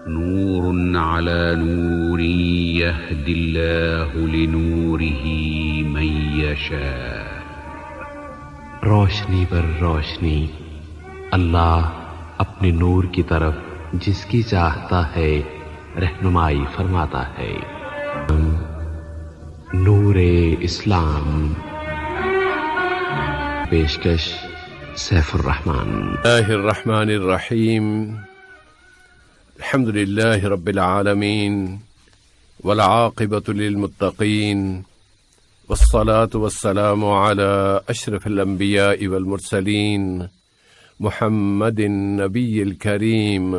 نور على نور يهدي الله لنوره من يشاء. روشنی پر روشنی، اللہ اپنے نور کی طرف جس کی چاہتا ہے رہنمائی فرماتا ہے. نور اسلام. پیشکش سیف الرحمن. اللہ الرحمن الرحیم. الحمد للہ رب العالمین والعاقبۃ للمتقین والصلاة والسلام على اشرف الانبیاء والمرسلین محمد النبی الکریم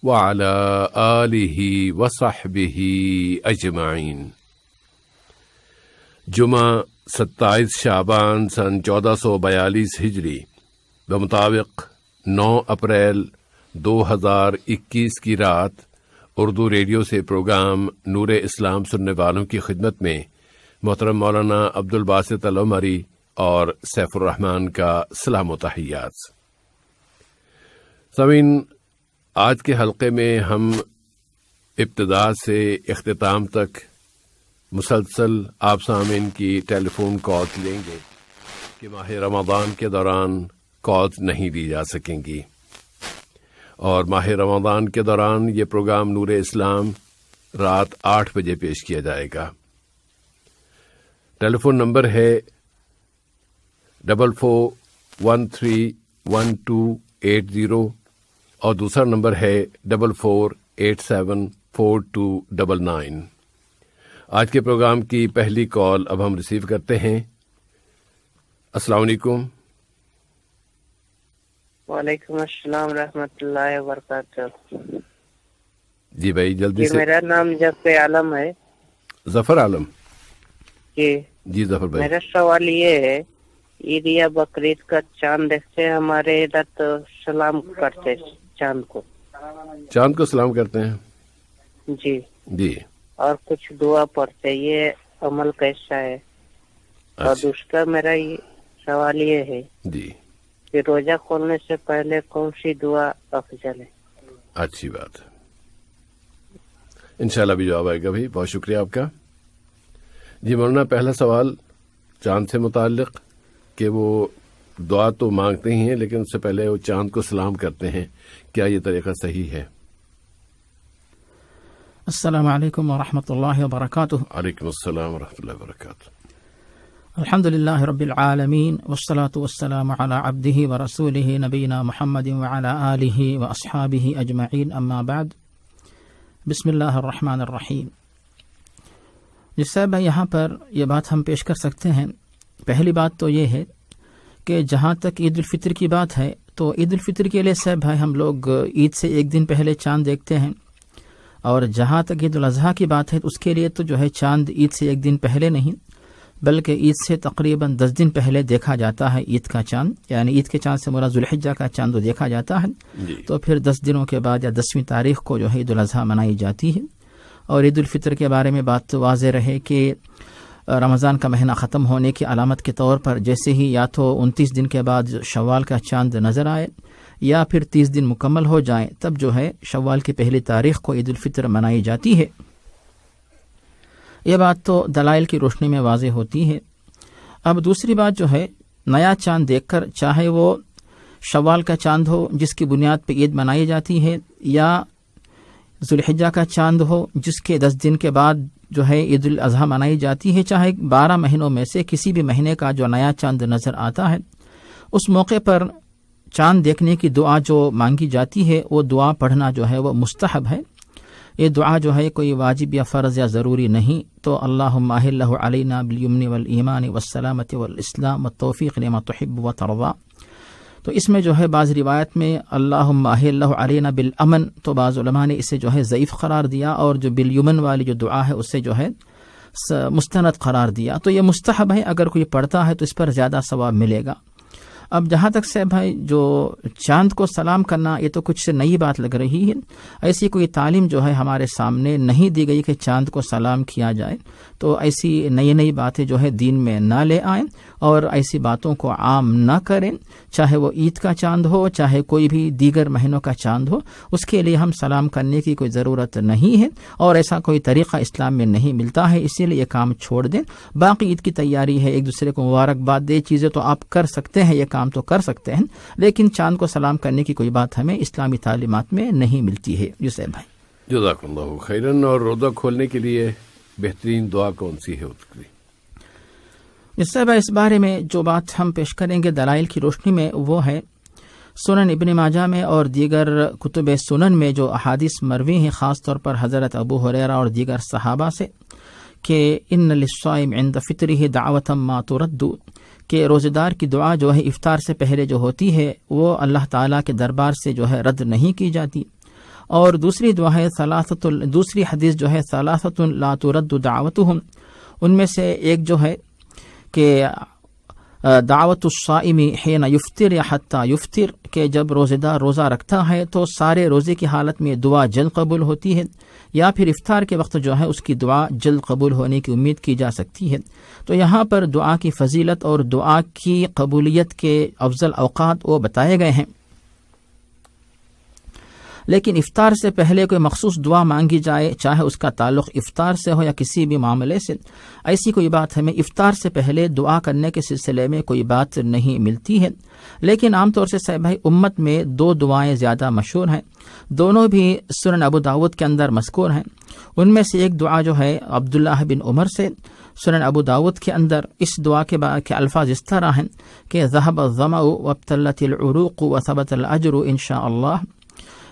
وعلى آلہ وصحبہ اجمعین. جمعہ 27 شعبان سن 1442 ہجری بمطابق 9 اپریل 2021 کی رات اردو ریڈیو سے پروگرام نور اسلام سننے والوں کی خدمت میں محترم مولانا عبدالباسط العمری اور سیف الرحمن کا سلام و تحیات. سامعین، آج کے حلقے میں ہم ابتدا سے اختتام تک مسلسل آپ سامعین کی ٹیلی فون کالز لیں گے کہ ماہ رمضان کے دوران کالز نہیں دی جا سکیں گی، اور ماہ رمضان کے دوران یہ پروگرام نور اسلام رات 8 بجے پیش کیا جائے گا. ٹیلی فون نمبر ہے 44131280 اور دوسرا نمبر ہے 44874299. آج کے پروگرام کی پہلی کال اب ہم ریسیو کرتے ہیں. السلام علیکم. وعلیکم السلام ورحمۃ اللہ وبرکاتہ. جی بھائی جلدی سے. میرا نام ظفر عالم ہے. ظفر عالم. جی ظفر بھائی. میرا سوال یہ ہے، عید یا بقرعید کا چاند دیکھتے ہیں ہمارے ادھر تو سلام کرتے چاند کو سلام کرتے ہیں. جی اور کچھ دعا پڑھتے، یہ عمل کیسا ہے؟ اور دوسرا میرا یہ سوال یہ ہے جی کہ روزہ کھولنے سے پہلے کون سی دعا افضل ہے؟ اچھی بات ہے، انشاءاللہ بھی جواب آئے گا بھائی. بہت شکریہ آپ کا. جی مولانا، پہلا سوال چاند سے متعلق کہ وہ دعا تو مانگتے ہی ہیں لیکن اس سے پہلے وہ چاند کو سلام کرتے ہیں، کیا یہ طریقہ صحیح ہے؟ السلام علیکم ورحمۃ اللہ وبرکاتہ. وعلیکم السلام ورحمۃ اللہ وبرکاتہ. الحمد للہ رب العالمین والصلاة والسلام علی عبدہ ورسولہ نبینا محمد وعلی آلہ واصحابہ اجمعین، اما بعد. بسم اللہ الرحمن الرحیم. جس صاحب یہاں پر یہ بات ہم پیش کر سکتے ہیں. پہلی بات تو یہ ہے کہ جہاں تک عید الفطر کی بات ہے تو عید الفطر کے لیے صاحب بھائی ہم لوگ عید سے ایک دن پہلے چاند دیکھتے ہیں، اور جہاں تک عید الاضحیٰ کی بات ہے تو اس کے لیے تو جو ہے چاند عید سے ایک دن پہلے نہیں بلکہ عید سے تقریباً 10 دن پہلے دیکھا جاتا ہے عید کا چاند. یعنی عید کے چاند سے مراد ذوالحجہ کا چاند دیکھا جاتا ہے تو پھر 10 دنوں کے بعد یا 10ویں تاریخ کو جو ہے عید الاضحیٰ منائی جاتی ہے. اور عید الفطر کے بارے میں بات واضح رہے کہ رمضان کا مہینہ ختم ہونے کی علامت کے طور پر جیسے ہی یا تو 29 دن کے بعد شوال کا چاند نظر آئے یا پھر 30 دن مکمل ہو جائیں تب جو ہے شوال کی پہلی تاریخ کو عید الفطر منائی جاتی ہے. یہ بات تو دلائل کی روشنی میں واضح ہوتی ہے. اب دوسری بات جو ہے، نیا چاند دیکھ کر چاہے وہ شوال کا چاند ہو جس کی بنیاد پہ عید منائی جاتی ہے یا ذوالحجہ کا چاند ہو جس کے 10 دن کے بعد جو ہے عید الاضحیٰ منائی جاتی ہے، چاہے 12 مہینوں میں سے کسی بھی مہینے کا جو نیا چاند نظر آتا ہے اس موقع پر چاند دیکھنے کی دعا جو مانگی جاتی ہے وہ دعا پڑھنا جو ہے وہ مستحب ہے. یہ دعا جو ہے کوئی واجب یا فرض یا ضروری نہیں. تو اللہم اہلہ علینا بالیمن والایمان والسلامۃ والاسلام والتوفیق لما تحب وترضی. تو اس میں جو ہے بعض روایت میں اللہم اہلہ علینا بالامن، تو بعض علماء نے اسے جو ہے ضعیف قرار دیا، اور جو بالیمن والی جو دعا ہے اسے جو ہے مستند قرار دیا. تو یہ مستحب ہے، اگر کوئی پڑھتا ہے تو اس پر زیادہ ثواب ملے گا. اب جہاں تک سے بھائی جو چاند کو سلام کرنا یہ تو کچھ نئی بات لگ رہی ہے، ایسی کوئی تعلیم جو ہے ہمارے سامنے نہیں دی گئی کہ چاند کو سلام کیا جائے، تو ایسی نئی باتیں جو ہے دین میں نہ لے آئیں اور ایسی باتوں کو عام نہ کریں، چاہے وہ عید کا چاند ہو چاہے کوئی بھی دیگر مہینوں کا چاند ہو، اس کے لیے ہم سلام کرنے کی کوئی ضرورت نہیں ہے اور ایسا کوئی طریقہ اسلام میں نہیں ملتا ہے، اسی لیے یہ کام چھوڑ دیں۔ باقی عید کی تیاری ہے، ایک دوسرے کو مبارکباد دے، چیزیں تو آپ کر سکتے ہیں، یہ کام تو کر سکتے ہیں، لیکن چاند کو سلام کرنے کی کوئی بات ہمیں اسلامی تعلیمات میں نہیں ملتی ہے۔ یوسف بھائی جزاک اللہ خیرن۔ اور روزہ کھولنے کے لیے بہترین دعا کون سی ہے اس کی؟ یوسف بھائی اس بارے میں جو بات ہم پیش کریں گے دلائل کی روشنی میں وہ ہے سنن ابن ماجہ میں اور دیگر کتب سنن میں جو احادیث مروی ہیں، خاص طور پر حضرت ابو ہریرہ اور دیگر صحابہ سے، کہ ان للصائم عند فطرہ دعوۃ ما ترد، کہ روزہ دار کی دعا جو ہے افطار سے پہلے جو ہوتی ہے وہ اللہ تعالیٰ کے دربار سے جو ہے رد نہیں کی جاتی۔ اور دوسری دعا ہے دوسری حدیث جو ہے ثلاثۃ لا ترد دعوتہم، ان میں سے ایک جو ہے کہ دعوت الصائم حین یفطر یا حتی یفطر، کہ جب روزہ دار روزہ رکھتا ہے تو سارے روزے کی حالت میں دعا جلد قبول ہوتی ہے، یا پھر افطار کے وقت جو ہے اس کی دعا جلد قبول ہونے کی امید کی جا سکتی ہے۔ تو یہاں پر دعا کی فضیلت اور دعا کی قبولیت کے افضل اوقات وہ بتائے گئے ہیں، لیکن افطار سے پہلے کوئی مخصوص دعا مانگی جائے، چاہے اس کا تعلق افطار سے ہو یا کسی بھی معاملے سے، ایسی کوئی بات ہمیں افطار سے پہلے دعا کرنے کے سلسلے میں کوئی بات نہیں ملتی ہے۔ لیکن عام طور سے صاحب بھائی امت میں دو دعائیں زیادہ مشہور ہیں، دونوں بھی سنن ابو داود کے اندر مذکور ہیں۔ ان میں سے ایک دعا جو ہے عبداللہ بن عمر سے سنن ابو داود کے اندر، اس دعا کے الفاظ اس طرح ہیں کہ ذهب الظمأ وابتلت العروق وثبت الاجر انشاء اللہ۔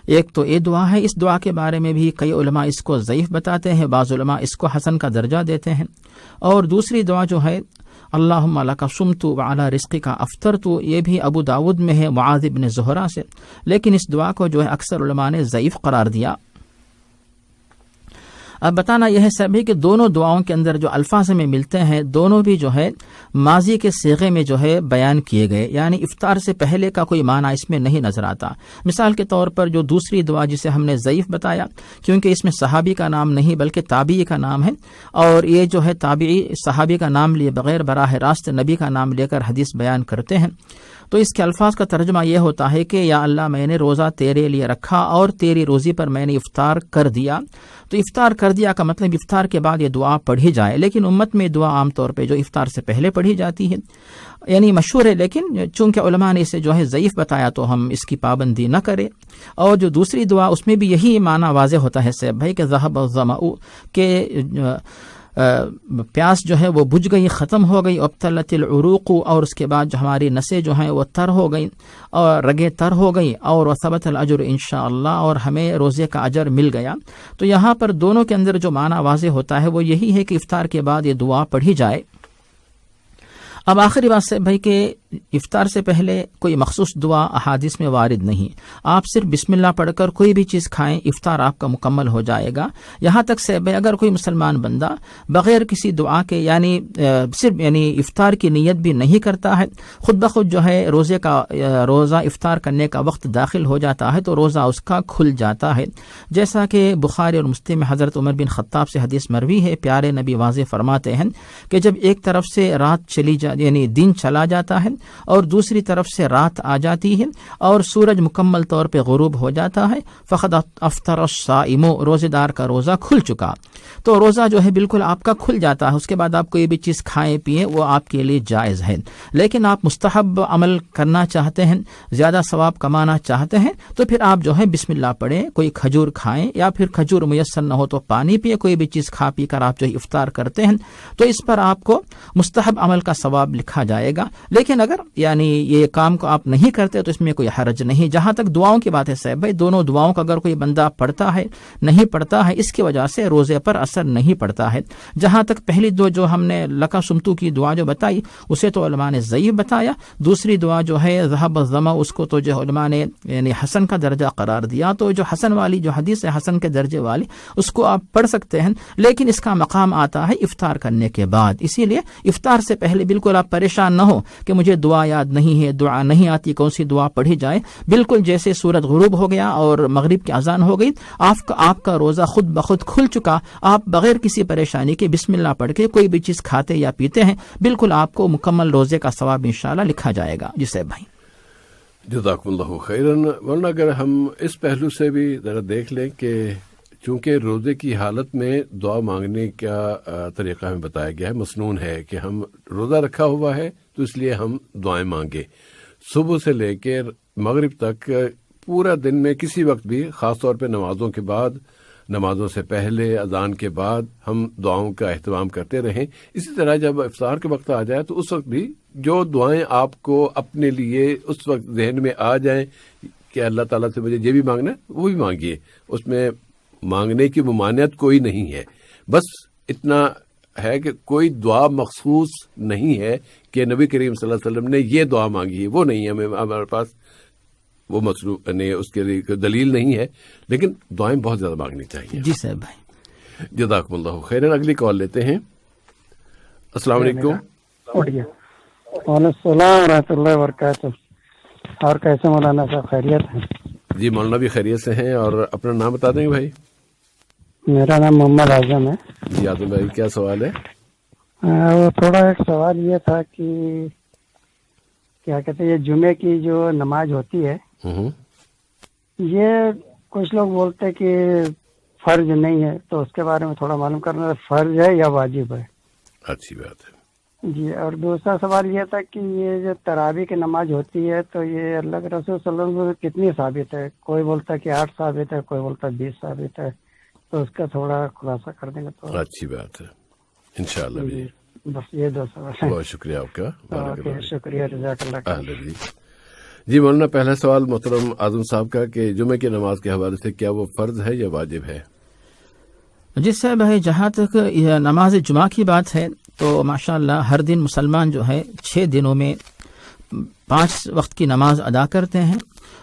ایک تو یہ دعا ہے، اس دعا کے بارے میں بھی کئی علماء اس کو ضعیف بتاتے ہیں، بعض علماء اس کو حسن کا درجہ دیتے ہیں۔ اور دوسری دعا جو ہے اللہم لک صمت وعلی رزقک افطرت، یہ بھی ابو داود میں ہے معاذ بن زہرہ سے، لیکن اس دعا کو جو ہے اکثر علماء نے ضعیف قرار دیا۔ اب بتانا یہ ہے سبھی کہ دونوں دعاؤں کے اندر جو الفاظ میں ملتے ہیں دونوں بھی جو ہے ماضی کے صیغے میں جو ہے بیان کیے گئے، یعنی افطار سے پہلے کا کوئی معنی اس میں نہیں نظر آتا۔ مثال کے طور پر جو دوسری دعا جسے ہم نے ضعیف بتایا، کیونکہ اس میں صحابی کا نام نہیں بلکہ تابعی کا نام ہے، اور یہ جو ہے تابعی صحابی کا نام لیے بغیر براہ راست نبی کا نام لے کر حدیث بیان کرتے ہیں، تو اس کے الفاظ کا ترجمہ یہ ہوتا ہے کہ یا اللہ میں نے روزہ تیرے لیے رکھا اور تیری روزی پر میں نے افطار کر دیا۔ تو افطار کر دیا کا مطلب افطار کے بعد یہ دعا پڑھی جائے، لیکن امت میں دعا عام طور پہ جو افطار سے پہلے پڑھی جاتی ہے، یعنی مشہور ہے، لیکن چونکہ علماء نے اسے جو ہے ضعیف بتایا تو ہم اس کی پابندی نہ کریں۔ اور جو دوسری دعا اس میں بھی یہی معنی واضح ہوتا ہے صاحب بھائی کہ ذهب الظمأ، کہ پیاس جو ہے وہ بجھ گئی، ختم ہو گئی، ابتلت العروق، اور اس کے بعد جو ہماری نسیں جو ہیں وہ تر ہو گئیں اور رگیں تر ہو گئی، اور وثبت الاجر انشاءاللہ، اور ہمیں روزے کا اجر مل گیا۔ تو یہاں پر دونوں کے اندر جو معنی واضح ہوتا ہے وہ یہی ہے کہ افطار کے بعد یہ دعا پڑھی جائے۔ اب آخری بات سے بھائی کہ افطار سے پہلے کوئی مخصوص دعا احادیث میں وارد نہیں، آپ صرف بسم اللہ پڑھ کر کوئی بھی چیز کھائیں، افطار آپ کا مکمل ہو جائے گا۔ یہاں تک سے بھائی اگر کوئی مسلمان بندہ بغیر کسی دعا کے یعنی صرف افطار کی نیت بھی نہیں کرتا ہے، خود بخود جو ہے روزہ افطار کرنے کا وقت داخل ہو جاتا ہے تو روزہ اس کا کھل جاتا ہے، جیسا کہ بخاری اور مسلم میں حضرت عمر بن خطاب سے حدیث مروی ہے، پیارے نبی واضح فرماتے ہیں کہ جب ایک طرف سے رات چلی یعنی دن چلا جاتا ہے اور دوسری طرف سے رات آ جاتی ہے اور سورج مکمل طور پہ غروب ہو جاتا ہے، فقد افطر الصائم، روزے دار کا روزہ کھل چکا۔ تو روزہ جو ہے بالکل آپ کا کھل جاتا ہے، اس کے بعد آپ کوئی بھی چیز کھائیں پیئیں وہ آپ کے لیے جائز ہے۔ لیکن آپ مستحب عمل کرنا چاہتے ہیں، زیادہ ثواب کمانا چاہتے ہیں، تو پھر آپ جو ہے بسم اللہ پڑھیں، کوئی کھجور کھائیں، یا پھر کھجور میسر نہ ہو تو پانی پیئیں، کوئی بھی چیز کھا پی کر آپ جو افطار کرتے ہیں تو اس پر آپ کو مستحب عمل کا ثواب لکھا جائے گا۔ لیکن اگر یعنی یہ کام کو آپ نہیں کرتے تو اس میں کوئی حرج نہیں۔ جہاں تک دعاؤں کی بات ہے صاحب بھائی، دونوں دعاؤں کا اگر کوئی بندہ پڑھتا ہے نہیں پڑھتا ہے، اس کی وجہ سے روزے پر پر اثر نہیں پڑتا ہے۔ جہاں تک پہلی دو جو ہم نے لکا سمتو کی دعا جو بتائی اسے تو علماء نے ضعیف بتایا، دوسری دعا جو ہے ذهب الظما اس کو تو جو علماء نے یعنی حسن کا درجہ قرار دیا، تو جو حسن والی جو حدیث ہے حسن کے درجے والی اس کو آپ پڑھ سکتے ہیں، لیکن اس کا مقام آتا ہے افطار کرنے کے بعد، اسی لیے افطار سے پہلے بالکل آپ پریشان نہ ہو کہ مجھے دعا یاد نہیں ہے، دعا نہیں آتی، کون سی دعا پڑھی جائے۔ بالکل جیسے سورج غروب ہو گیا اور مغرب کی اذان ہو گئی، آپ کا روزہ خود بخود کھل چکا، آپ بغیر کسی پریشانی کے بسم اللہ پڑھ کے کوئی بھی چیز کھاتے یا پیتے ہیں، بالکل آپ کو مکمل روزے کا ثواب انشاءاللہ لکھا جائے گا۔ جی صاحب بھائی، جزاکم اللہ خیرن۔ ورنہ اگر ہم اس پہلو سے بھی ذرا دیکھ لیں کہ چونکہ روزے کی حالت میں دعا مانگنے کا طریقہ ہمیں بتایا گیا ہے، مسنون ہے کہ ہم روزہ رکھا ہوا ہے تو اس لیے ہم دعائیں مانگے، صبح سے لے کے مغرب تک پورا دن میں کسی وقت بھی، خاص طور پہ نمازوں کے بعد، نمازوں سے پہلے، اذان کے بعد ہم دعاؤں کا اہتمام کرتے رہیں۔ اسی طرح جب افطار کے وقت آ جائے تو اس وقت بھی جو دعائیں آپ کو اپنے لیے اس وقت ذہن میں آ جائیں کہ اللہ تعالیٰ سے مجھے یہ بھی مانگنا ہے، وہ بھی مانگیے، اس میں مانگنے کی ممانعت کوئی نہیں ہے۔ بس اتنا ہے کہ کوئی دعا مخصوص نہیں ہے کہ نبی کریم صلی اللہ علیہ وسلم نے یہ دعا مانگی ہے، وہ نہیں ہے ہمارے پاس، وہ مصروف نہیں، اس کے لیے دلیل نہیں ہے، لیکن دعائیں بہت زیادہ مانگنی چاہیے۔ جی صاحب بھائی، جزاکم اللہ خیرن۔ اگلی کال لیتے ہیں۔ السلام علیکم۔ وعلیکم السلام ورحمۃ اللہ وبرکاتہ۔ اور کیسے مولانا صاحب، خیریت ہے؟ جی مولانا بھی خیریت سے ہیں، اور اپنا نام بتا دیں گے بھائی؟ میرا نام محمد اعظم ہے۔ جی اعظم بھائی، کیا سوال ہے؟ وہ تھوڑا ایک سوال یہ تھا کہ کیا کہتے ہیں، یہ جمعے کی جو نماز ہوتی ہے یہ کچھ لوگ بولتے کہ فرض نہیں ہے، تو اس کے بارے میں تھوڑا معلوم کرنا ہے، فرض ہے یا واجب ہے؟ اچھی بات ہے جی، اور دوسرا سوال یہ تھا کہ یہ جو تراویح کی نماز ہوتی ہے تو یہ اللہ کے رسول صلی اللہ علیہ وسلم کتنی ثابت ہے؟ کوئی بولتا ہے کہ 8 ثابت ہے، کوئی بولتا ہے 20 ثابت ہے، تو اس کا تھوڑا خلاصہ کر دیں گے تو اچھی بات ہے انشاءاللہ بھی۔ بس یہ دو سوال ہیں۔ بہت شکریہ آپ کا، اوکے، شکریہ، جزاک اللہ خیر۔ جی مولانا، پہلا سوال محترم اعظم صاحب کا کہ جمعے کی نماز کے حوالے سے کیا وہ فرض ہے یا واجب ہے؟ جس سے بھائی جہاں تک نماز جمعہ کی بات ہے تو ماشاءاللہ ہر دن مسلمان جو ہے 6 دنوں میں 5 وقت کی نماز ادا کرتے ہیں،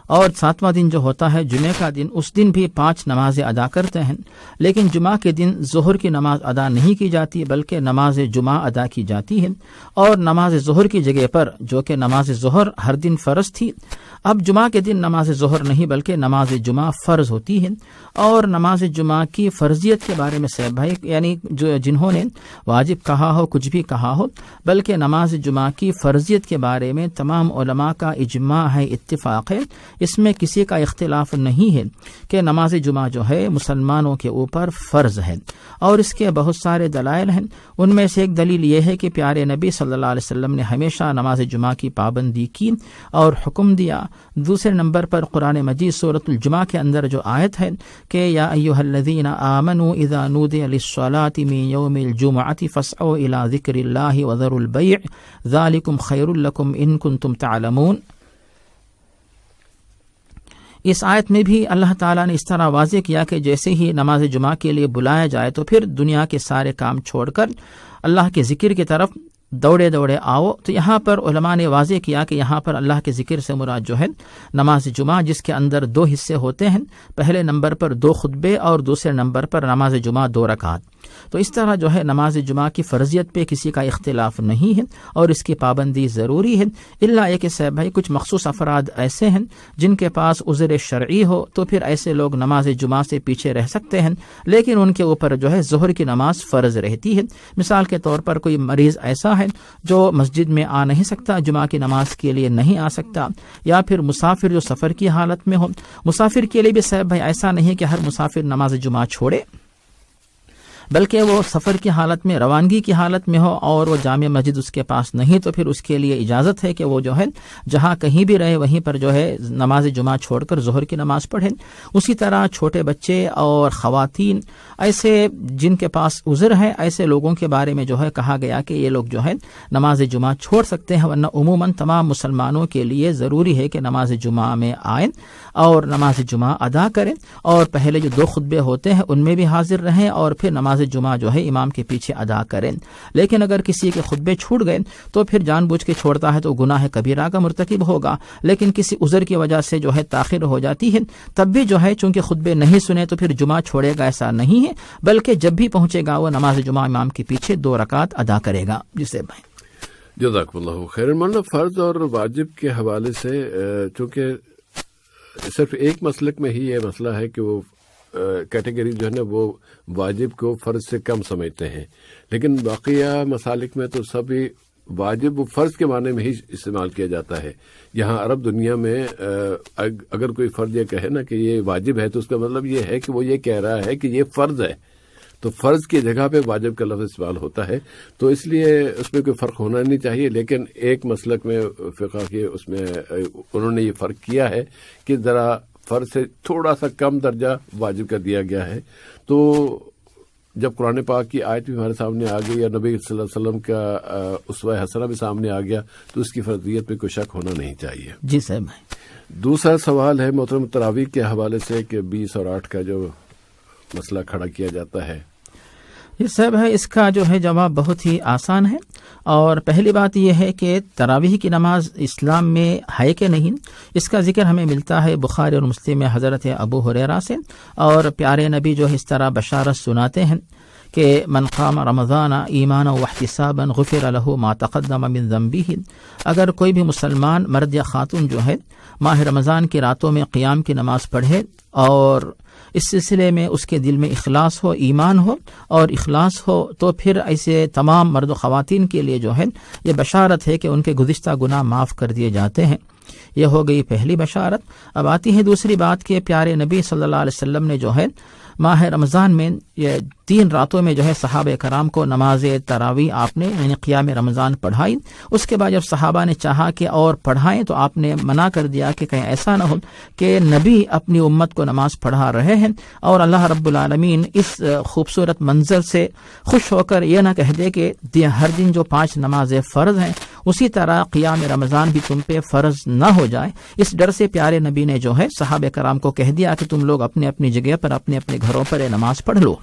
اور 7واں دن جو ہوتا ہے جمعے کا دن، اس دن بھی 5 نمازیں ادا کرتے ہیں، لیکن جمعہ کے دن ظہر کی نماز ادا نہیں کی جاتی بلکہ نماز جمعہ ادا کی جاتی ہے، اور نماز ظہر کی جگہ پر جو کہ نماز ظہر ہر دن فرض تھی، اب جمعہ کے دن نماز ظہر نہیں بلکہ نماز جمعہ فرض ہوتی ہے۔ اور نماز جمعہ کی فرضیت کے بارے میں صاحب بھائی، یعنی جو جنہوں نے واجب کہا ہو، کچھ بھی کہا ہو، بلکہ نماز جمعہ کی فرضیت کے بارے میں تمام علماء کا اجماع ہے، اتفاق ہے، اس میں کسی کا اختلاف نہیں ہے کہ نماز جمعہ جو ہے مسلمانوں کے اوپر فرض ہے، اور اس کے بہت سارے دلائل ہیں۔ ان میں سے ایک دلیل یہ ہے کہ پیارے نبی صلی اللہ علیہ وسلم نے ہمیشہ نماز جمعہ کی پابندی کی اور حکم دیا۔ دوسرے نمبر پر قرآن مجید سورۃ الجمعہ کے اندر جو آیت ہے کہ یا ایھا الذین آمنوا اذا نودی للصلاۃ من یوم الجمعۃ فاسعوا الی ذکر اللہ وذروا البیع ذلکم خیر لکم ان کنتم تعلمون، اس آیت میں بھی اللہ تعالیٰ نے اس طرح واضح کیا کہ جیسے ہی نماز جمعہ کے لیے بلایا جائے تو پھر دنیا کے سارے کام چھوڑ کر اللہ کے ذکر کی طرف دوڑے دوڑے آؤ۔ تو یہاں پر علماء نے واضح کیا کہ یہاں پر اللہ کے ذکر سے مراد جو ہے نماز جمعہ، جس کے اندر 2 حصے ہوتے ہیں، پہلے نمبر پر 2 خطبے اور دوسرے نمبر پر نماز جمعہ 2 رکعات۔ تو اس طرح جو ہے نماز جمعہ کی فرضیت پہ کسی کا اختلاف نہیں ہے اور اس کی پابندی ضروری ہے، الا یہ کہ صاحب بھائی کچھ مخصوص افراد ایسے ہیں جن کے پاس عذر شرعی ہو، تو پھر ایسے لوگ نماز جمعہ سے پیچھے رہ سکتے ہیں، لیکن ان کے اوپر جو ہے ظہر کی نماز فرض رہتی ہے۔ مثال کے طور پر کوئی مریض ایسا ہے جو مسجد میں آ نہیں سکتا، جمعہ کی نماز کے لیے نہیں آ سکتا، یا پھر مسافر جو سفر کی حالت میں ہو۔ مسافر کے لیے بھی صاحب بھائی ایسا نہیں کہ ہر مسافر نماز جمعہ چھوڑے، بلکہ وہ سفر کی حالت میں، روانگی کی حالت میں ہو اور وہ جامع مسجد اس کے پاس نہیں، تو پھر اس کے لیے اجازت ہے کہ وہ جو ہے جہاں کہیں بھی رہے وہیں پر جو ہے نماز جمعہ چھوڑ کر ظہر کی نماز پڑھیں۔ اسی طرح چھوٹے بچے اور خواتین، ایسے جن کے پاس عذر ہے، ایسے لوگوں کے بارے میں جو ہے کہا گیا کہ یہ لوگ جو ہے نماز جمعہ چھوڑ سکتے ہیں، ورنہ عموماً تمام مسلمانوں کے لیے ضروری ہے کہ نماز جمعہ میں آئیں اور نماز جمعہ ادا کریں، اور پہلے جو 2 خطبے ہوتے ہیں ان میں بھی حاضر رہیں، اور پھر نماز نماز جمعہ جو ہے امام کے پیچھے ادا کریں. لیکن اگر کسی کے خطبے چھوٹ گئے تو پھر جان بوجھ کے چھوڑتا ہے تو گناہ کبیرہ کا مرتکب ہوگا. لیکن کسی عذر کی وجہ سے جو ہے تاخیر ہو جاتی ہے تب بھی جو ہے چونکہ خطبے نہیں سنے تو پھر جمعہ چھوڑے گا ایسا نہیں ہے، بلکہ جب بھی پہنچے گا وہ نماز جمعہ امام کے پیچھے 2 رکعت ادا کرے گا. جسے بھائی جزاک اللہ خیر. مولانا فرض اور واجب کے حوالے سے چونکہ صرف ایک مسلک میں ہی یہ مسئلہ ہے کہ وہ کیٹیگری جو ہے نا وہ واجب کو فرض سے کم سمجھتے ہیں، لیکن باقیہ مسالک میں تو سبھی واجب وہ فرض کے معنی میں ہی استعمال کیا جاتا ہے. یہاں عرب دنیا میں اگر کوئی فرد یہ کہے نا کہ یہ واجب ہے تو اس کا مطلب یہ ہے کہ وہ یہ کہہ رہا ہے کہ یہ فرض ہے، تو فرض کی جگہ پہ واجب کا لفظ استعمال ہوتا ہے. تو اس لیے اس میں کوئی فرق ہونا نہیں چاہیے، لیکن ایک مسلک میں فقہ کے اس میں انہوں نے یہ فرق کیا ہے کہ ذرا فرض سے تھوڑا سا کم درجہ واجب کا دیا گیا ہے. تو جب قرآن پاک کی آیت بھی ہمارے سامنے آ گئی یا نبی صلی اللہ علیہ وسلم کا اسوہ حسنہ بھی سامنے آ گیا تو اس کی فرضیت پہ کوئی شک ہونا نہیں چاہیے. جی صاحب. دوسرا سوال ہے محترم تراویح کے حوالے سے کہ 20 اور 8 کا جو مسئلہ کھڑا کیا جاتا ہے. یہ صاحب ہے اس کا جو ہے جواب بہت ہی آسان ہے. اور پہلی بات یہ ہے کہ تراویح کی نماز اسلام میں ہے کہ نہیں، اس کا ذکر ہمیں ملتا ہے بخاری اور مسلم میں حضرت ابو ہریرہ سے. اور پیارے نبی جو اس طرح بشارت سناتے ہیں کہ من قام رمضان ایمانا واحتسابا غفر له ما تقدم من ذنبه. اگر کوئی بھی مسلمان مرد یا خاتون جو ہے ماہ رمضان کی راتوں میں قیام کی نماز پڑھے اور اس سلسلے میں اس کے دل میں اخلاص ہو، ایمان ہو اور اخلاص ہو، تو پھر ایسے تمام مرد و خواتین کے لیے جو ہے یہ بشارت ہے کہ ان کے گزشتہ گناہ معاف کر دیے جاتے ہیں. یہ ہو گئی پہلی بشارت. اب آتی ہے دوسری بات کہ پیارے نبی صلی اللہ علیہ وسلم نے جو ہے ماہ رمضان میں یہ 3 راتوں میں جو ہے صحابہ کرام کو نماز تراویح آپ نے یعنی قیام رمضان پڑھائی. اس کے بعد جب صحابہ نے چاہا کہ اور پڑھائیں تو آپ نے منع کر دیا کہ کہیں ایسا نہ ہو کہ نبی اپنی امت کو نماز پڑھا رہے ہیں اور اللہ رب العالمین اس خوبصورت منظر سے خوش ہو کر یہ نہ کہہ دے کہ ہر دن جو 5 نمازیں فرض ہیں اسی طرح قیام رمضان بھی تم پہ فرض نہ ہو جائے. اس ڈر سے پیارے نبی نے جو ہے صحابہ کرام کو کہہ دیا کہ تم لوگ اپنے اپنی جگہ پر اپنے اپنے گھروں پر نماز پڑھ لو.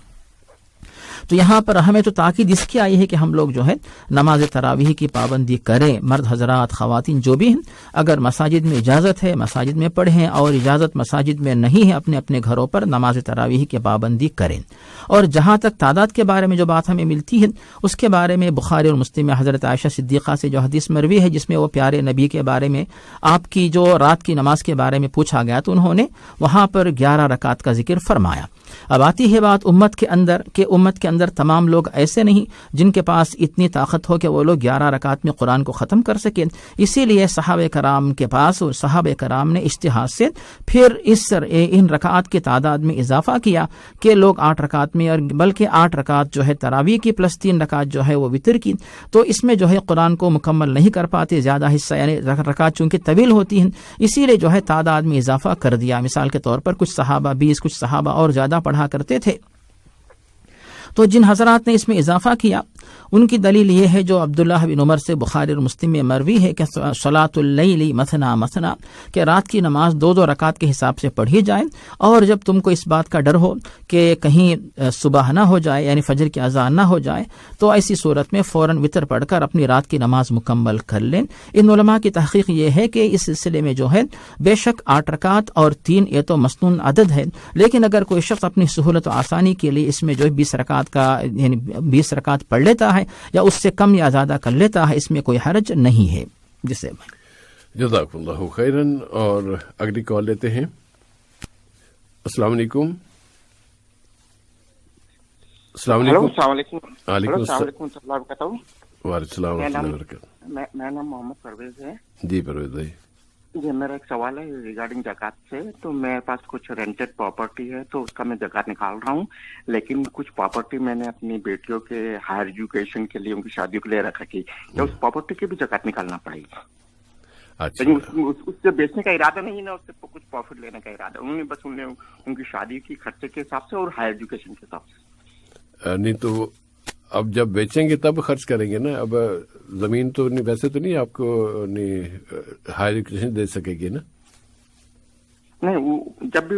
تو یہاں پر ہمیں تو تاکید اس کی آئی ہے کہ ہم لوگ جو ہے نماز تراویح کی پابندی کریں. مرد حضرات خواتین جو بھی ہیں اگر مساجد میں اجازت ہے مساجد میں پڑھیں، اور اجازت مساجد میں نہیں ہے اپنے اپنے گھروں پر نماز تراویح کی پابندی کریں. اور جہاں تک تعداد کے بارے میں جو بات ہمیں ملتی ہے اس کے بارے میں بخاری اور مسلم میں حضرت عائشہ صدیقہ سے جو حدیث مروی ہے جس میں وہ پیارے نبی کے بارے میں آپ کی جو رات کی نماز کے بارے میں پوچھا گیا تو انہوں نے وہاں پر 11 رکعت کا ذکر فرمایا. اب آتی ہے بات امت کے اندر کہ امت کے اندر تمام لوگ ایسے نہیں جن کے پاس اتنی طاقت ہو کہ وہ لوگ 11 رکعت میں قرآن کو ختم کر سکیں. اسی لیے صحابہ کرام کے پاس اور صحابہ کرام نے اجتہاد سے پھر ان رکعات کی تعداد میں اضافہ کیا کہ لوگ 8 رکعت میں، اور بلکہ 8 رکعت جو ہے تراویح کی پلس 3 رکعت جو ہے وہ وتر کی. تو اس میں جو ہے قرآن کو مکمل نہیں کر پاتے، زیادہ حصہ یعنی رکعت چونکہ طویل ہوتی ہیں اسی لیے جو ہے تعداد میں اضافہ کر دیا. مثال کے طور پر کچھ صحابہ 20، کچھ صحابہ اور زیادہ پڑھا کرتے تھے. تو جن حضرات نے اس میں اضافہ کیا ان کی دلیل یہ ہے جو عبداللہ بن عمر سے بخاری اور مسلم میں مروی ہے کہ صلاۃ اللیل مثنا مثنا، کہ رات کی نماز 2 رکعت کے حساب سے پڑھی جائے، اور جب تم کو اس بات کا ڈر ہو کہ کہیں صبح نہ ہو جائے یعنی فجر کی اذان نہ ہو جائے تو ایسی صورت میں فوراً وتر پڑھ کر اپنی رات کی نماز مکمل کر لیں. ان علماء کی تحقیق یہ ہے کہ اس سلسلے میں جو ہے بے شک 8 رکعت اور 3 یہ تو مسنون عدد ہے، لیکن اگر کوئی شخص اپنی سہولت و آسانی کے لیے اس میں جو 20 رکعت کا یعنی 20 رکعت پڑھ لیتا ہے یا اس سے کم یا زیادہ کر لیتا ہے اس میں کوئی حرج نہیں ہے. جسے جزاک اللہ خیرن. اور اگلی کال لیتے ہیں. السلام علیکم. السلام علیکم. السلام علیکم. وعلیکم السلام علیکم ورحمۃ اللہ وبرکاتہ. وعلیکم السلام ورحمۃ اللہ وبرکاتہ. میرا نام محمد پرویز ہے. جی پرویز بھائی. جی میرا ایک سوال ہے ریگارڈنگ زکوٰۃ سے. تو میرے پاس کچھ رینٹڈ پراپرٹی ہے تو اس کا میں زکوٰۃ نکال رہا ہوں، لیکن کچھ پراپرٹی میں نے اپنی بیٹیوں کے ہائر ایجوکیشن کے لیے ان کی شادیوں کے لیے رکھا کی، کیا اس پراپرٹی کی بھی زکوٰۃ نکالنا پڑے گی؟ اچھا. لیکن اس سے بیچنے کا ارادہ نہیں نا، اس سے کچھ پروفٹ لینے کا ارادہ، انہوں نے بس ان کی شادی کی خرچے کے حساب سے اور ہائر ایجوکیشن کے حساب سے. نہیں تو اب جب بیچیں گے تب خرچ کریں گے نا. اب زمین تو نہیں، ویسے تو نہیں آپ کو نہیں ہائر ایجوکیشن دے سکے گی نا. نہیں، وہ جب بھی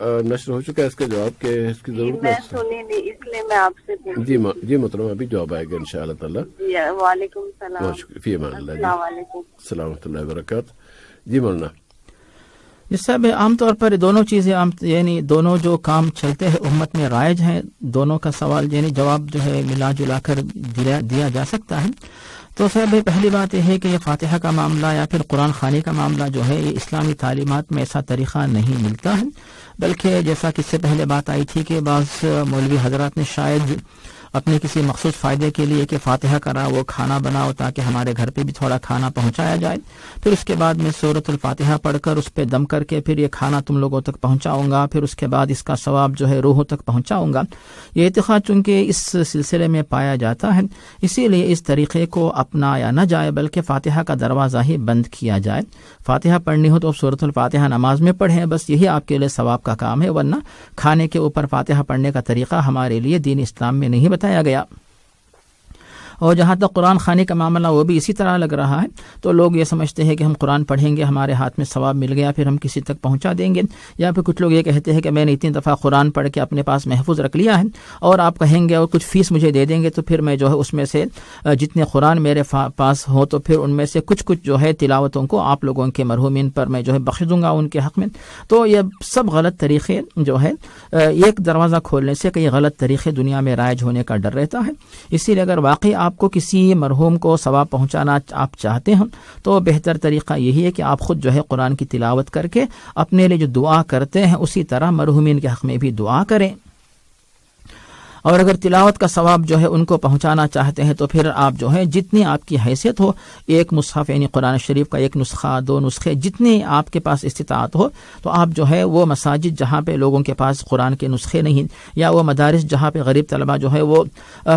نشر ہو چکا ہے اس کا جواب کہ اس کی ضرورت میں سنی نہیں، اس لیے میں آپ سے جی محترم ابھی جواب آئے گا انشاءاللہ تعالی. وعلیکم السلام. بہت شکریہ. فی امان اللہ. السلام علیکم. السلام ورحمۃ اللہ وبرکاتہ. جی مولانا. جس سے عام طور پر دونوں چیزیں یعنی دونوں جو کام چلتے ہیں امت میں رائج ہیں، دونوں کا سوال یعنی جواب جو ہے ملا جلا کر دیا جا سکتا ہے. تو صاحب پہلی بات یہ ہے کہ یہ فاتحہ کا معاملہ یا پھر قرآن خوانی کا معاملہ جو ہے یہ اسلامی تعلیمات میں ایسا طریقہ نہیں ملتا ہے، بلکہ جیسا کہ اس سے پہلے بات آئی تھی کہ بعض مولوی حضرات نے شاید اپنے کسی مخصوص فائدے کے لیے کہ فاتحہ کرا وہ کھانا بناؤ تاکہ ہمارے گھر پہ بھی تھوڑا کھانا پہنچایا جائے، پھر اس کے بعد میں سورۃ الفاتحہ پڑھ کر اس پہ دم کر کے پھر یہ کھانا تم لوگوں تک پہنچاؤں گا، پھر اس کے بعد اس کا ثواب جو ہے روحوں تک پہنچاؤں گا. یہ اعتقاد چونکہ اس سلسلے میں پایا جاتا ہے، اسی لیے اس طریقے کو اپنایا نہ جائے بلکہ فاتحہ کا دروازہ ہی بند کیا جائے. فاتحہ پڑھنی ہو تو سورۃ الفاتحہ نماز میں پڑھیں، بس یہی آپ کے لیے ثواب کا کام ہے، ورنہ کھانے کے اوپر فاتحہ پڑھنے کا طریقہ ہمارے لیے دین اسلام میں نہیں بتایا گیا. اور جہاں تک قرآن خوانی کا معاملہ وہ بھی اسی طرح لگ رہا ہے. تو لوگ یہ سمجھتے ہیں کہ ہم قرآن پڑھیں گے ہمارے ہاتھ میں ثواب مل گیا پھر ہم کسی تک پہنچا دیں گے، یا پھر کچھ لوگ یہ کہتے ہیں کہ میں نے اتنی دفعہ قرآن پڑھ کے اپنے پاس محفوظ رکھ لیا ہے اور آپ کہیں گے اور کچھ فیس مجھے دے دیں گے تو پھر میں جو ہے اس میں سے جتنے قرآن میرے پاس ہو تو پھر ان میں سے کچھ جو ہے تلاوتوں کو آپ لوگوں کے مرحومین پر میں جو ہے بخش دوں گا ان کے حق میں. تو یہ سب غلط طریقے جو ہے ایک دروازہ کھولنے سے کئی غلط طریقے دنیا میں رائج ہونے کا ڈر رہتا ہے. اسی لیے اگر واقعی آپ کو کسی مرحوم کو ثواب پہنچانا آپ چاہتے ہیں تو بہتر طریقہ یہی ہے کہ آپ خود جو ہے قرآن کی تلاوت کر کے اپنے لیے جو دعا کرتے ہیں اسی طرح مرحومین کے حق میں بھی دعا کریں. اور اگر تلاوت کا ثواب جو ہے ان کو پہنچانا چاہتے ہیں تو پھر آپ جو ہے جتنی آپ کی حیثیت ہو، ایک مصحف یعنی قرآن شریف کا ایک نسخہ 2 نسخے جتنی آپ کے پاس استطاعت ہو تو آپ جو ہے وہ مساجد جہاں پہ لوگوں کے پاس قرآن کے نسخے نہیں، یا وہ مدارس جہاں پہ غریب طلبہ جو ہے وہ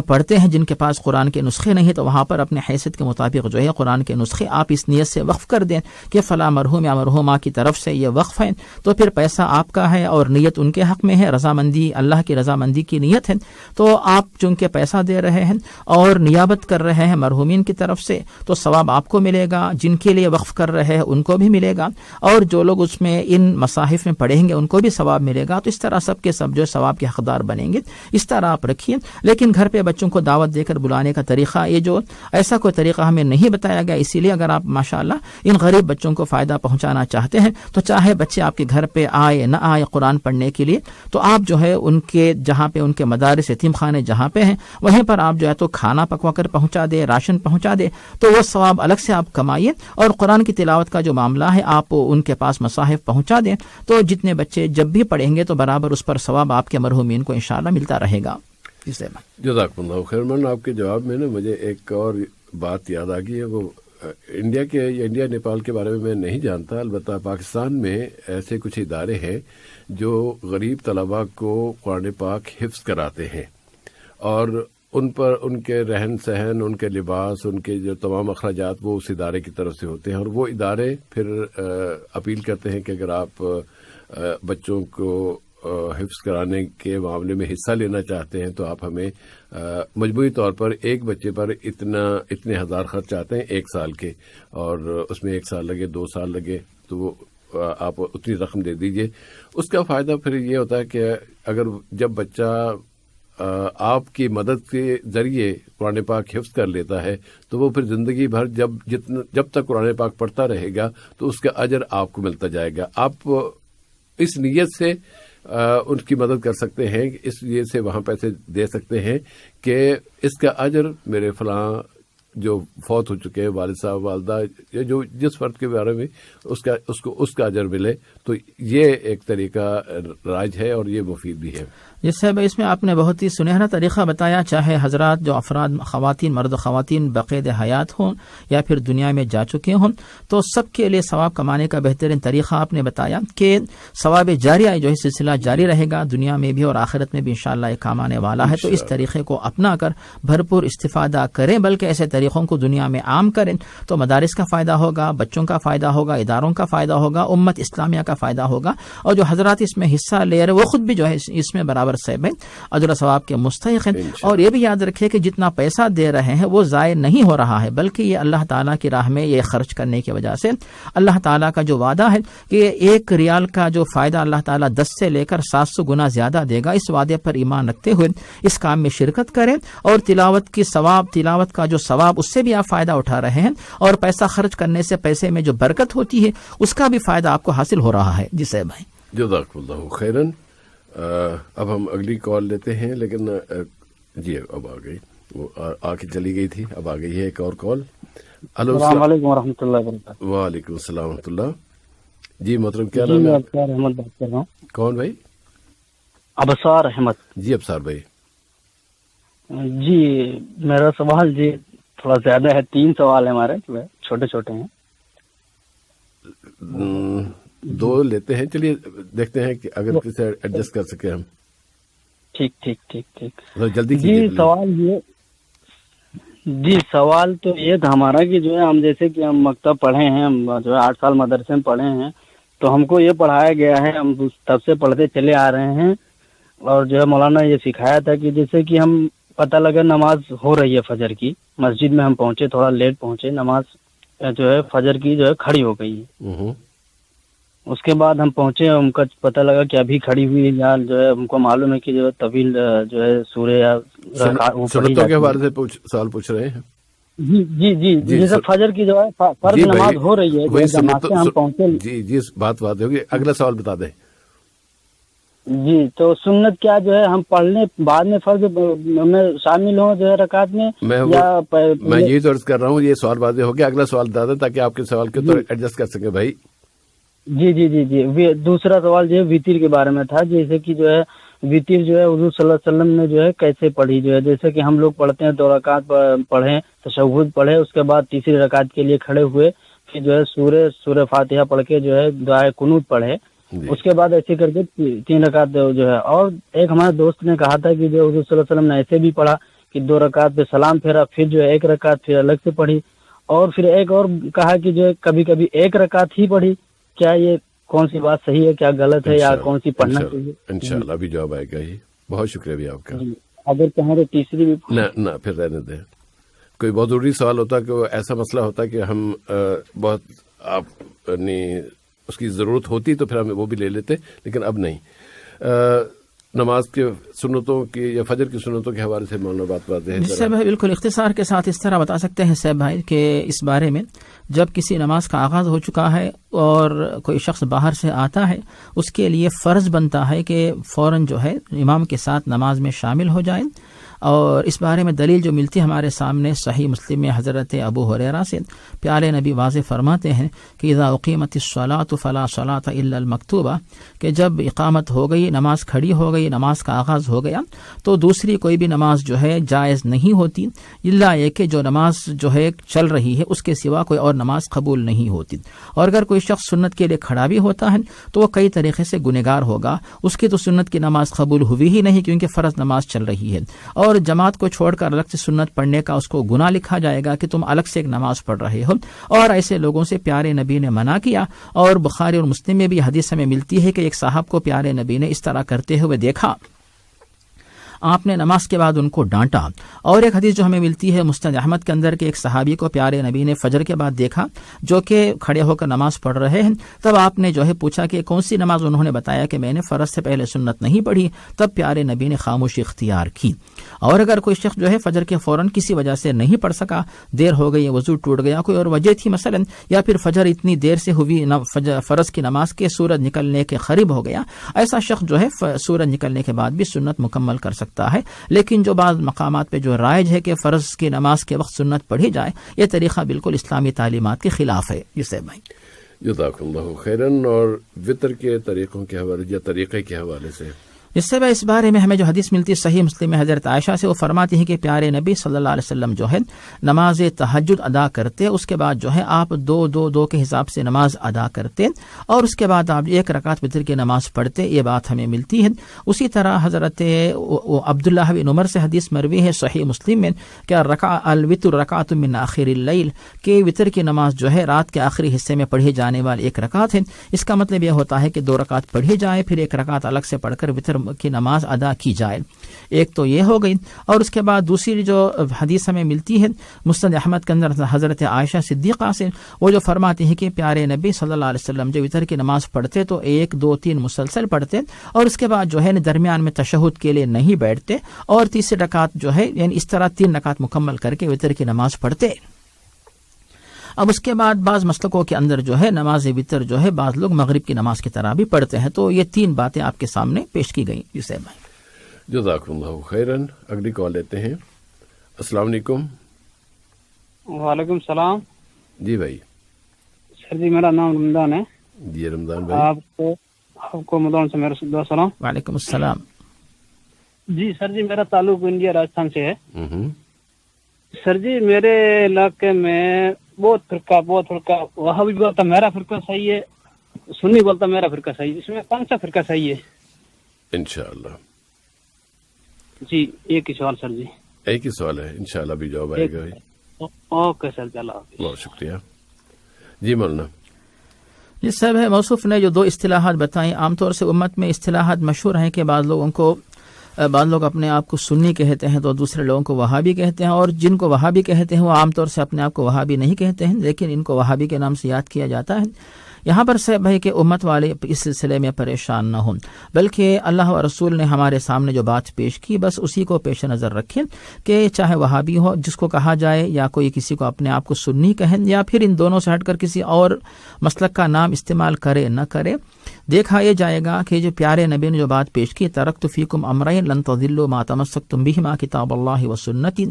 پڑھتے ہیں جن کے پاس قرآن کے نسخے نہیں، تو وہاں پر اپنے حیثیت کے مطابق جو ہے قرآن کے نسخے آپ اس نیت سے وقف کر دیں کہ فلاں مرحوم یا مرحومہ کی طرف سے یہ وقف ہے، تو پھر پیسہ آپ کا ہے اور نیت ان کے حق میں ہے، رضامندی اللہ کی رضامندی کی نیت ہے. تو آپ چونکہ پیسہ دے رہے ہیں اور نیابت کر رہے ہیں مرحومین کی طرف سے تو ثواب آپ کو ملے گا، جن کے لیے وقف کر رہے ہیں ان کو بھی ملے گا، اور جو لوگ اس میں ان مصاحف میں پڑھیں گے ان کو بھی ثواب ملے گا. تو اس طرح سب کے سب جو ثواب کے حقدار بنیں گے. اس طرح آپ رکھیے. لیکن گھر پہ بچوں کو دعوت دے کر بلانے کا طریقہ یہ جو ایسا کوئی طریقہ ہمیں نہیں بتایا گیا. اسی لیے اگر آپ ماشاءاللہ ان غریب بچوں کو فائدہ پہنچانا چاہتے ہیں تو چاہے بچے آپ کے گھر پہ آئے نہ آئے قرآن پڑھنے کے لیے، تو آپ جو ہے ان کے جہاں پہ ان کے مدارس یتیم خانے جہاں پہ ہیں وہیں پر آپ جو ہے تو کھانا پکوا کر پہنچا دے، راشن پہنچا دے، تو وہ ثواب الگ سے آپ کمائیے. اور قرآن کی تلاوت کا جو معاملہ ہے آپ ان کے پاس مصاحف پہنچا دیں، تو جتنے بچے جب بھی پڑھیں گے تو برابر اس پر ثواب آپ کے مرحومین کو انشاءاللہ ملتا رہے گا. جزاکم اللہ خیر. من آپ کے جواب میں نا مجھے ایک اور بات یاد آ گئی ہے. وہ انڈیا نیپال کے بارے میں میں نہیں جانتا، البتہ پاکستان میں ایسے کچھ ادارے ہیں جو غریب طلباء کو قرآن پاک حفظ کراتے ہیں، اور ان پر ان کے رہن سہن، ان کے لباس، ان کے جو تمام اخراجات وہ اس ادارے کی طرف سے ہوتے ہیں. اور وہ ادارے پھر اپیل کرتے ہیں کہ اگر آپ بچوں کو حفظ کرانے کے معاملے میں حصہ لینا چاہتے ہیں تو آپ ہمیں مجموعی طور پر ایک بچے پر اتنے ہزار خرچ آتے ہیں 1 سال کے، اور اس میں 1 سال لگے 2 سال لگے تو وہ آپ اتنی رقم دے دیجئے. اس کا فائدہ پھر یہ ہوتا ہے کہ اگر جب بچہ آپ کی مدد کے ذریعے قرآن پاک حفظ کر لیتا ہے تو وہ پھر زندگی بھر جب تک قرآن پاک پڑھتا رہے گا تو اس کا اجر آپ کو ملتا جائے گا. آپ اس نیت سے ان کی مدد کر سکتے ہیں، اس لیے سے وہاں پیسے دے سکتے ہیں کہ اس کا اجر میرے فلاں جو فوت ہو چکے ہیں والد صاحب والدہ یا جو جس فرد کے بارے میں اس کا اجر ملے. تو یہ ایک طریقہ رائج ہے اور یہ مفید بھی ہے. جس سے اس میں آپ نے بہت ہی سنہرا طریقہ بتایا، چاہے حضرات جو افراد خواتین مرد و خواتین بقید حیات ہوں یا پھر دنیا میں جا چکے ہوں، تو سب کے لیے ثواب کمانے کا بہترین طریقہ آپ نے بتایا کہ ثواب جاریہ جو ہے سلسلہ جاری رہے گا دنیا میں بھی اور آخرت میں بھی انشاءاللہ یہ کام آنے والا ہے. تو اس طریقے کو اپنا کر بھرپور استفادہ کریں، بلکہ ایسے طریقوں کو دنیا میں عام کریں تو مدارس کا فائدہ ہوگا، بچوں کا فائدہ ہوگا، اداروں کا فائدہ ہوگا، امت اسلامیہ کا فائدہ ہوگا، اور جو حضرات اس میں حصہ لے رہے وہ خود بھی جو ہے اس میں برابر صاحب ہیں، اجر و ثواب کے مستحق ہیں۔ اور یہ بھی یاد رکھیے کہ جتنا پیسہ دے رہے ہیں وہ ضائع نہیں ہو رہا ہے، بلکہ یہ اللہ تعالیٰ کی راہ میں یہ خرچ کرنے کی وجہ سے اللہ تعالیٰ کا جو وعدہ ہے کہ 1 ریال کا جو فائدہ اللہ تعالیٰ 10 سے لے کر 700 گنا زیادہ دے گا، اس وعدے پر ایمان رکھتے ہوئے اس کام میں شرکت کریں، اور تلاوت کا جو ثواب اس سے بھی آپ فائدہ اٹھا رہے ہیں، اور پیسہ خرچ کرنے سے پیسے میں جو برکت ہوتی ہے اس کا بھی فائدہ آپ کو حاصل ہو رہا ہے۔ جی صاحب بھائی، جزاک اللہ خیرن۔ اب ہم اگلی کال لیتے ہیں، لیکن جی اب آ گئی، وہ آ کے چلی گئی تھی، اب آ گئی ہے ایک اور کال۔ ہلو، السلام علیکم ورحمۃ اللہ وبرکاتہ۔ وعلیکم السلام ورحمۃ اللہ۔ جی محترم، کیا نام ہے؟ ابصار احمد بات کر رہا ہوں۔ کون بھائی؟ ابصار احمد۔ جی ابصار بھائی، جی میرا سوال جی تھوڑا زیادہ ہے، 3 سوال ہیں ہمارے، چھوٹے چھوٹے ہیں۔ 2 لیتے ہیں، چلیے دیکھتے ہیں کہ اگر کسی ایڈجسٹ کر سکے ہم۔ ٹھیک ٹھیک ٹھیک ٹھیک۔ جلدی جی سوال تو یہ تھا ہمارا کہ جو ہے ہم جیسے کہ ہم مکتب پڑھے ہیں، ہم جو ہے 8 سال مدرسے میں پڑھے ہیں، تو ہم کو یہ پڑھایا گیا ہے، ہم تب سے پڑھتے چلے آ رہے ہیں، اور جو ہے مولانا یہ سکھایا تھا کہ جیسے کہ ہم پتہ لگا نماز ہو رہی ہے فجر کی، مسجد میں ہم پہنچے، تھوڑا لیٹ پہنچے، نماز جو ہے فجر کی جو ہے کھڑی ہو گئی ہے۔ اس کے بعد ہم پہنچے، ہم کا پتہ لگا کہ ابھی کھڑی ہوئی ہے، یا جو ہے ہم کو معلوم ہے کہ جو ہے طویل جو ہے سورہ یا سنتوں کے حوالے سے سوال پوچھ رہے ہیں۔ جی جی جی جیسے فجر کی جو ہے فرض نماز ہو رہی ہے، جماعت سے ہم پہنچے۔ جی جی بات ہوگی، اگلا سوال بتا دیں۔ جی تو سنت کیا جو ہے ہم پڑھنے بعد میں فرض میں شامل ہوں جو ہے رکعت میں، یا میں یہی تو عرض کر رہا ہوں، یہ سوال واضح ہو گیا، اگلا سوال بتا دیں تاکہ آپ کے سوال کے تو ایڈجسٹ کر سکیں بھائی۔ جی جی جی جی دوسرا سوال جو ہے وتر کے بارے میں تھا، جیسے کہ جو ہے وتر جو ہے حضور صلی اللہ علیہ وسلم نے جو ہے کیسے پڑھی، جو ہے جیسے کہ ہم لوگ پڑھتے ہیں 2 رکعت پڑھیں، تشہد پڑھے، اس کے بعد تیسری رکعت کے لیے کھڑے ہوئے، پھر جو ہے سورہ فاتحہ پڑھ کے جو ہے دعائے قنوت پڑھے، اس کے بعد ایسے کر کے 3 رکعت جو ہے۔ اور ایک ہمارے دوست نے کہا تھا کہ جو حضور صلی اللہ علیہ وسلم نے ایسے بھی پڑھا کہ 2 رکعت پہ سلام پھیرا، پھر جو ہے 1 رکعت پھر الگ سے پڑھی، اور پھر ایک اور کہا کہ جو ہے کبھی کبھی 1 رکعت ہی پڑھی۔ کیا یہ کون سی بات صحیح ہے، کیا غلط ہے، یا کون سی پڑھنا چاہیے؟ انشاءاللہ ابھی جواب آئے گا ہی۔ بہت شکریہ بھی آپ کا۔ اگر کہیں تو تیسری بھی نہ پھر رہنے دیں، کوئی بہت ضروری سوال ہوتا کہ وہ ایسا مسئلہ ہوتا کہ ہم بہت آپ نے اس کی ضرورت ہوتی تو پھر ہم وہ بھی لے لیتے، لیکن اب نہیں۔ نماز کے سنتوں کی یا فجر کی سنتوں کے حوالے سے مولانا بات ہے۔ جس سے بھائی بالکل اختصار کے ساتھ اس طرح بتا سکتے ہیں صاحب بھائی کہ اس بارے میں جب کسی نماز کا آغاز ہو چکا ہے اور کوئی شخص باہر سے آتا ہے، اس کے لیے فرض بنتا ہے کہ فوراً جو ہے امام کے ساتھ نماز میں شامل ہو جائیں، اور اس بارے میں دلیل جو ملتی ہمارے سامنے صحیح مسلم میں حضرت ابو ہریرہ سے، پیارے نبی واضح فرماتے ہیں کہ اذا اقیمت الصلاۃ فلا صلاۃ الا المکتوبہ، کہ جب اقامت ہو گئی، نماز کھڑی ہو گئی، نماز کا آغاز ہو گیا، تو دوسری کوئی بھی نماز جو ہے جائز نہیں ہوتی، الا یہ کہ جو نماز جو ہے چل رہی ہے اس کے سوا کوئی اور نماز قبول نہیں ہوتی۔ اور اگر کوئی شخص سنت کے لیے کھڑا بھی ہوتا ہے تو وہ کئی طریقے سے گنہگار ہوگا، اس کی تو سنت کی نماز قبول ہوئی ہی نہیں کیونکہ فرض نماز چل رہی ہے، اور جماعت کو چھوڑ کر الگ سے سنت پڑھنے کا اس کو گناہ لکھا جائے گا کہ تم الگ سے ایک نماز پڑھ رہے ہو، اور ایسے لوگوں سے پیارے نبی نے منع کیا۔ اور بخاری اور مسلم میں بھی حدیث ہمیں ملتی ہے کہ ایک صاحب کو پیارے نبی نے اس طرح کرتے ہوئے دیکھا، آپ نے نماز کے بعد ان کو ڈانٹا۔ اور ایک حدیث جو ہمیں ملتی ہے مسند احمد کے اندر کہ ایک صحابی کو پیارے نبی نے فجر کے بعد دیکھا جو کہ کھڑے ہو کر نماز پڑھ رہے ہیں، تب آپ نے جو ہے پوچھا کہ کون سی نماز، انہوں نے بتایا کہ میں نے فرض سے پہلے سنت نہیں پڑھی، تب پیارے نبی نے خاموشی اختیار کی۔ اور اگر کوئی شخص جو ہے فجر کے فوراً کسی وجہ سے نہیں پڑھ سکا، دیر ہو گئی، وضو ٹوٹ گیا، کوئی اور وجہ تھی مثلا، یا پھر فجر اتنی دیر سے ہوئی فرض کی نماز کے سورج نکلنے کے قریب ہو گیا، ایسا شخص جو ہے سورج نکلنے کے بعد بھی سنت مکمل کر سکتا ہے۔ لیکن جو بعض مقامات پہ جو رائج ہے کہ فرض کی نماز کے وقت سنت پڑھی جائے، یہ طریقہ بالکل اسلامی تعلیمات کے خلاف ہے۔ جسے بھائی جزاک اللہ خیرن۔ اور وطر کے طریقوں کے حوالے یا طریقے کے حوالے سے اس سے اس بارے میں ہمیں جو حدیث ملتی ہے صحیح مسلم میں حضرت عائشہ سے، وہ فرماتی ہیں کہ پیارے نبی صلی اللہ علیہ وسلم جو ہے نماز تہجد ادا کرتے، اس کے بعد جو ہے آپ دو کے حساب سے نماز ادا کرتے، اور اس کے بعد آپ 1 رکعت وتر کی نماز پڑھتے، یہ بات ہمیں ملتی ہے۔ اسی طرح حضرت عبداللہ بن عمر سے حدیث مروی ہے صحیح مسلم میں کہ الوتر رکعۃ من آخر اللیل، کہ وتر کی نماز جو ہے رات کے آخری حصے میں پڑھی جانے والی 1 رکعت ہے۔ اس کا مطلب یہ ہوتا ہے کہ 2 رکعت پڑھی جائے، پھر 1 رکعت الگ سے پڑھ کر وتر کی نماز ادا کی جائے۔ ایک تو یہ ہو گئی، اور اس کے بعد دوسری جو حدیث ہمیں ملتی ہے مسند احمد کے اندر حضرت عائشہ صدیقہ سے، وہ جو فرماتی ہیں کہ پیارے نبی صلی اللہ علیہ وسلم جو وتر کی نماز پڑھتے تو 1 2 3 مسلسل پڑھتے، اور اس کے بعد جو ہے درمیان میں تشہد کے لیے نہیں بیٹھتے، اور تیسری رکعت جو ہے یعنی اس طرح 3 رکعت مکمل کر کے وتر کی نماز پڑھتے۔ اب اس کے بعد بعض مسلکوں کے اندر جو ہے نماز وتر جو ہے بعض لوگ مغرب کی نماز کی طرح بھی پڑھتے ہیں۔ تو یہ 3 باتیں آپ کے سامنے پیش کی گئیں جسے بھائی۔ جزاکم اللہ خیرن۔ اگلی کال لیتے ہیں۔ السلام علیکم۔ وعلیکم السلام۔ جی بھائی۔ سر جی میرا نام رمضان ہے۔ جی رمضان بھائی، آپ کو رمضان سے میرا سلام۔ وعلیکم السلام۔ جی سر جی میرا تعلق انڈیا راجستھان سے ہے۔ سر جی میرے علاقے میں بہت فرقہ وہاں بھی بولتا میرا فرقہ صحیح ہے، سنی بولتا میرا فرقہ صحیح ہے، اس میں کون سا فرقہ صحیح ہے؟ انشاءاللہ۔ جی ایک ہی سوال سر جی۔ ایک ہی سوال ہے، انشاءاللہ بھی جواب آئے گا۔ اوکے سر جی، اللہ حافظ۔ بہت شکریہ۔ جی مولانا۔ جس صاحب ہے موصوف نے جو 2 اصطلاحات بتائیں، عام طور سے امت میں اصطلاحات مشہور ہیں کہ بعض لوگ اپنے آپ کو سنی کہتے ہیں تو دوسرے لوگوں کو وہابی کہتے ہیں، اور جن کو وہابی کہتے ہیں وہ عام طور سے اپنے آپ کو وہابی نہیں کہتے ہیں، لیکن ان کو وہابی کے نام سے یاد کیا جاتا ہے۔ یہاں پر سے بھائی کہ امت والے اس سلسلے میں پریشان نہ ہوں، بلکہ اللہ و رسول نے ہمارے سامنے جو بات پیش کی بس اسی کو پیش نظر رکھیں کہ چاہے وہابی ہو جس کو کہا جائے، یا کوئی کسی کو اپنے آپ کو سنی کہیں، یا پھر ان دونوں سے ہٹ کر کسی اور مسلک کا نام استعمال کرے نہ کرے، دیکھا یہ جائے گا کہ جو پیارے نبی نے جو بات پیش کی، ترکت فیکم امرین لن تضلوا ما تمسکتم بہما کتاب اللہ و سنتی،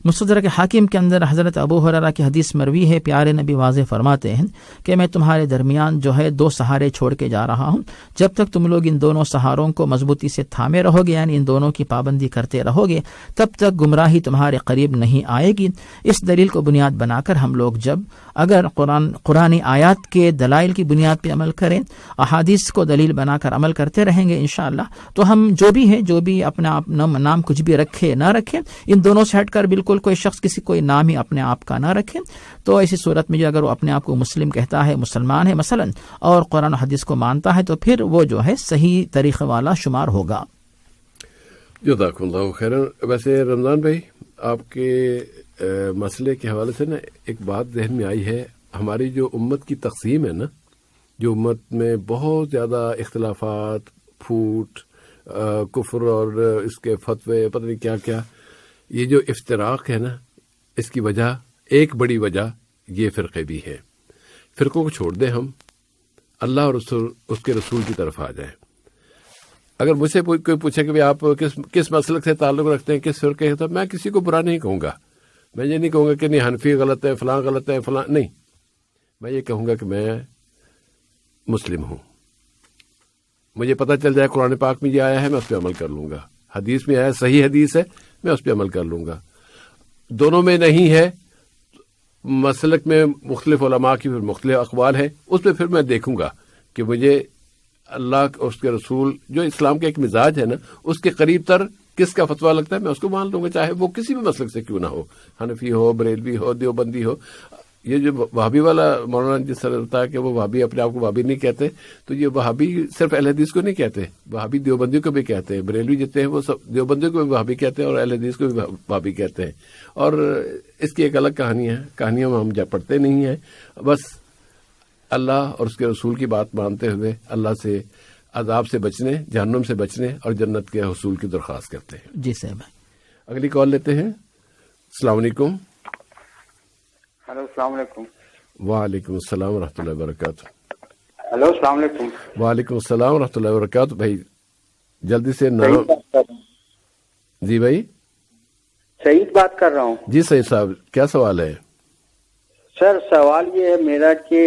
مستدرک حاکم کے اندر حضرت ابو ہریرہ کی حدیث مروی ہے، پیارے نبی واضح فرماتے ہیں کہ میں تمہارے درمیان جو ہے 2 سہارے چھوڑ کے جا رہا ہوں، جب تک تم لوگ ان دونوں سہاروں کو مضبوطی سے تھامے رہو گے، یعنی ان دونوں کی پابندی کرتے رہو گے، تب تک گمراہی تمہارے قریب نہیں آئے گی۔ اس دلیل کو بنیاد بنا کر ہم لوگ جب اگر قرآنی آیات کے دلائل کی بنیاد پہ عمل کریں، احادیث کو دلیل بنا کر عمل کرتے رہیں گے انشاءاللہ، تو ہم جو بھی اپنا نام کچھ بھی رکھے نہ رکھیں، ان دونوں سے ہٹ کر بالکل کوئی شخص کوئی نام ہی اپنے آپ کا نہ رکھے، تو ایسی صورت میں جو اگر وہ اپنے آپ کو مسلم کہتا ہے، مسلمان ہے مثلا، اور قرآن و حدیث کو مانتا ہے، تو پھر وہ جو ہے صحیح طریقے والا شمار ہوگا۔ جزاکم اللہ خیرن۔ ویسے رمضان بھائی، آپ کے مسئلے کے حوالے سے نا ایک بات ذہن میں آئی ہے، ہماری جو امت کی تقسیم ہے نا، جو امت میں بہت زیادہ اختلافات، پھوٹ، کفر اور اس کے فتوے، پتہ نہیں کیا کیا، یہ جو افتراق ہے نا، اس کی وجہ، ایک بڑی وجہ یہ فرقے بھی ہے۔ فرقوں کو چھوڑ دیں، ہم اللہ اور اس کے رسول کی طرف آ جائیں۔ اگر مجھ سے کوئی پوچھے کہ آپ کس مسلک سے تعلق رکھتے ہیں، کس فرقے سے، تو میں کسی کو برا نہیں کہوں گا، میں یہ نہیں کہوں گا کہ نہیں حنفی غلط ہے، فلاں غلط ہے، فلاں نہیں، میں یہ کہوں گا کہ میں مسلم ہوں، مجھے پتہ چل جائے قرآن پاک میں یہ آیا ہے، میں اس پہ عمل کر لوں گا، حدیث میں آیا صحیح حدیث ہے، میں اس پہ عمل کر لوں گا۔ دونوں میں نہیں ہے، مسلک میں مختلف علماء کی پھر مختلف اقوال ہے، اس پہ پھر میں دیکھوں گا کہ مجھے اللہ اور اس کے رسول جو اسلام کا ایک مزاج ہے نا، اس کے قریب تر کس کا فتویٰ لگتا ہے، میں اس کو مان لوں گا، چاہے وہ کسی بھی مسلک سے کیوں نہ ہو، حنفی ہو، بریلوی ہو، دیوبندی ہو۔ یہ جو وہابی والا مولانا جس طرح ہوتا ہے کہ وہ وہابی اپنے آپ کو وہابی نہیں کہتے، تو یہ وہابی صرف اہل حدیث کو نہیں کہتے، وہابی دیوبندیوں کو بھی کہتے ہیں، بریلوی جتنے ہیں وہ سب دیوبندیوں کو بھی وہابی کہتے ہیں اور اہل حدیث کو بھی وہابی کہتے ہیں۔ اور اس کی ایک الگ کہانی ہے، کہانیوں میں ہم جب پڑھتے نہیں ہیں، بس اللہ اور اس کے رسول کی بات مانتے ہوئے اللہ سے عذاب سے بچنے، جہنم سے بچنے اور جنت کے حصول کی درخواست کرتے ہیں۔ جی صاحب، اگلی کال لیتے ہیں۔ السلام علیکم۔ ہلو، السلام علیکم۔ وعلیکم السلام ورحمۃ اللہ وبرکاتہ۔ ہلو، السلام علیکم۔ وعلیکم السلام ورحمۃ اللہ وبرکاتہ۔ بھائی جلدی سے نام۔ جی بھائی، سعید بات کر رہا ہوں۔ جی سعید صاحب، کیا سوال ہے؟ سر سوال یہ ہے میرا کہ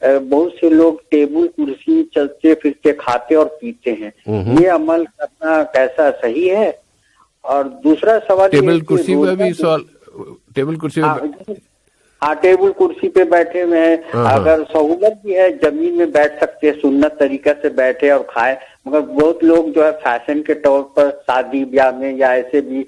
بہت سے لوگ ٹیبل کرسی چلتے پھرتے کھاتے اور پیتے ہیں، یہ عمل کرنا کیسا صحیح ہے؟ اور دوسرا سوال ٹیبل کرسی پہ بھی سوال، ٹیبل کرسی ہاں ٹیبل کرسی پہ بیٹھے ہوئے ہیں، اگر سہولت بھی ہے زمین میں بیٹھ سکتے ہیں، سنت طریقہ سے بیٹھے اور کھائے، مگر بہت لوگ جو ہے فیشن کے طور پر شادی بیاہ میں یا ایسے بھی